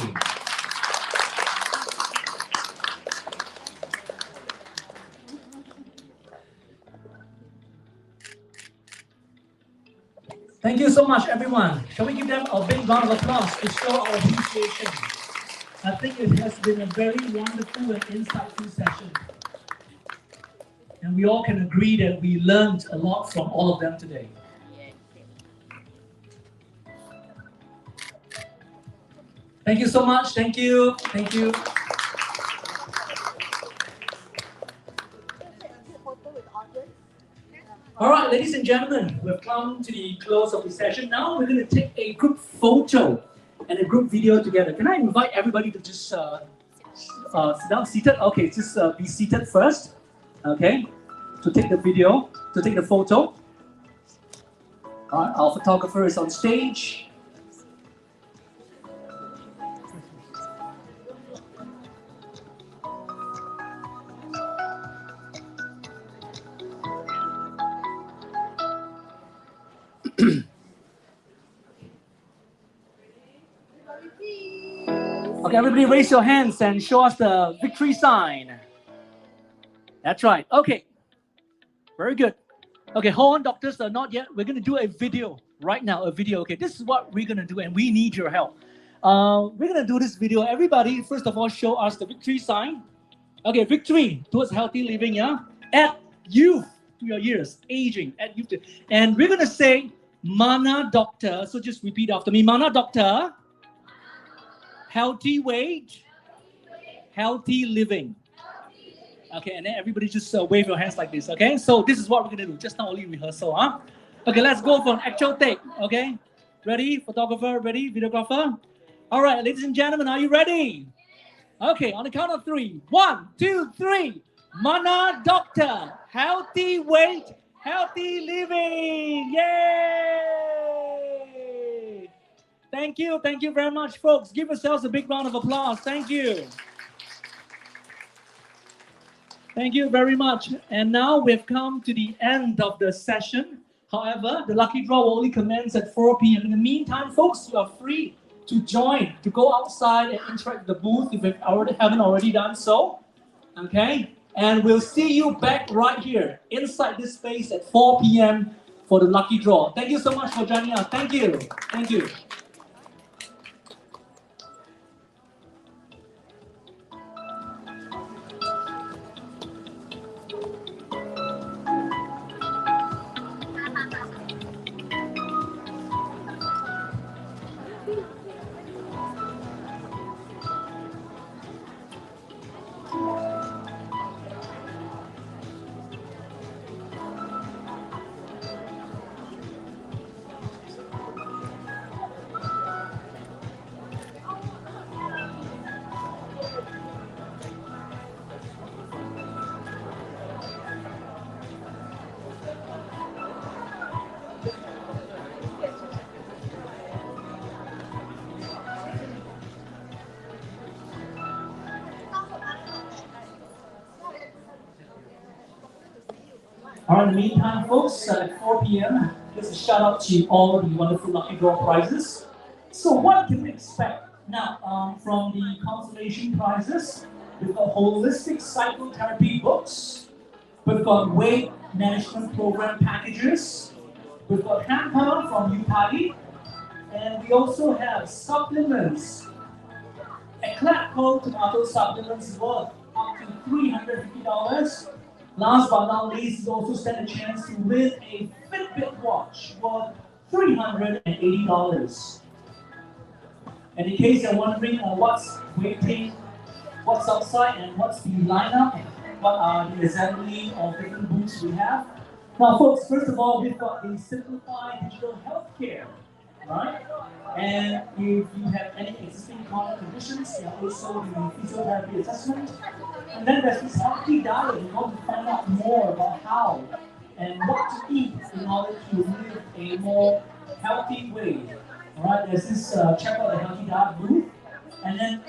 Thank you so much, everyone. Shall we give them a big round of applause to show our appreciation? I think it has been a very wonderful and insightful session. And we all can agree that we learned a lot from all of them today. Thank you so much. Thank you. Thank you. All right, ladies and gentlemen, we've come to the close of the session. Now we're going to take a group photo and a group video together. Can I invite everybody to just sit down, seated? Okay, just be seated first. Okay, to take the video, to take the photo. All right, our photographer is on stage. Okay, everybody raise your hands and show us the victory sign. That's right. Okay. Very good. Okay, hold on, doctors. Not yet. We're going to do a video right now. A video. Okay, this is what we're going to do, and we need your help. We're going to do this video. Everybody, first of all, show us the victory sign. Okay, victory towards healthy living, yeah? At youth to your years, aging, at youth. And we're going to say, Mana Doctor. So just repeat after me. Mana Doctor. Healthy weight, healthy living. Okay, and then everybody just wave your hands like this, okay? So this is what we're gonna do, just not only rehearsal, huh? Okay, let's go for an actual take, okay? Ready, photographer, ready, videographer? All right, ladies and gentlemen, are you ready? Okay, on the count of 3. 1, 2, 3. Mana Doctor, healthy weight, healthy living. Yay! Thank you very much, folks. Give yourselves a big round of applause. Thank you. Thank you very much. And now we've come to the end of the session. However, the lucky draw will only commence at 4 p.m. In the meantime, folks, you are free to join, to go outside and interact with the booth if you haven't already done so. Okay? And we'll see you back right here inside this space at 4 p.m. for the lucky draw. Thank you so much for joining us. Thank you. Thank you. All right, in the meantime, folks, at 4 p.m., just a shout out to all the wonderful lucky draw prizes. So what can we expect? Now, from the consolation prizes, we've got holistic psychotherapy books, we've got weight management program packages, we've got hamper from Upadi, and we also have supplements. Eclatco tomato supplements worth up to $350. Last but not least, you also stand a chance to win a Fitbit watch worth $380. And in case you're wondering what's waiting, what's outside, and what's the lineup, what are the assembly of different booths we have. Now, folks, first of all, we've got the simplified digital healthcare, right? And if you have any existing chronic conditions, there are also the physiotherapy assessment. And then there's this healthy diet. You want to find out more about how and what to eat in order to live a more healthy way. All right, there's this check out the healthy diet booth. And then,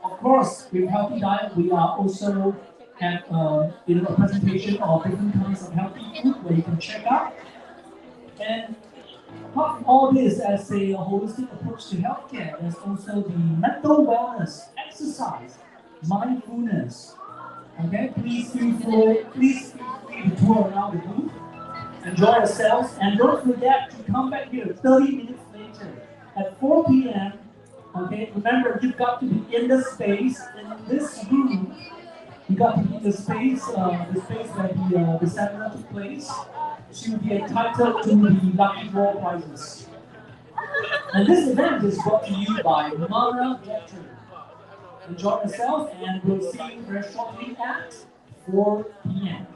of course, with healthy diet, we are also have a presentation of different kinds of healthy food where you can check out. And apart from all this as a holistic approach to healthcare, there's also the mental wellness, exercise, mindfulness. Okay, please feel free to tour around the booth, enjoy yourselves, and don't forget to come back here 30 minutes later at 4 p.m. Okay, remember you've got to be in the space in this room. You got to be in the space where the seminar took place to be entitled to the lucky draw prizes. And this event is brought to you by Manadr Health. Enjoy yourself, and we'll see you very shortly at 4 p.m.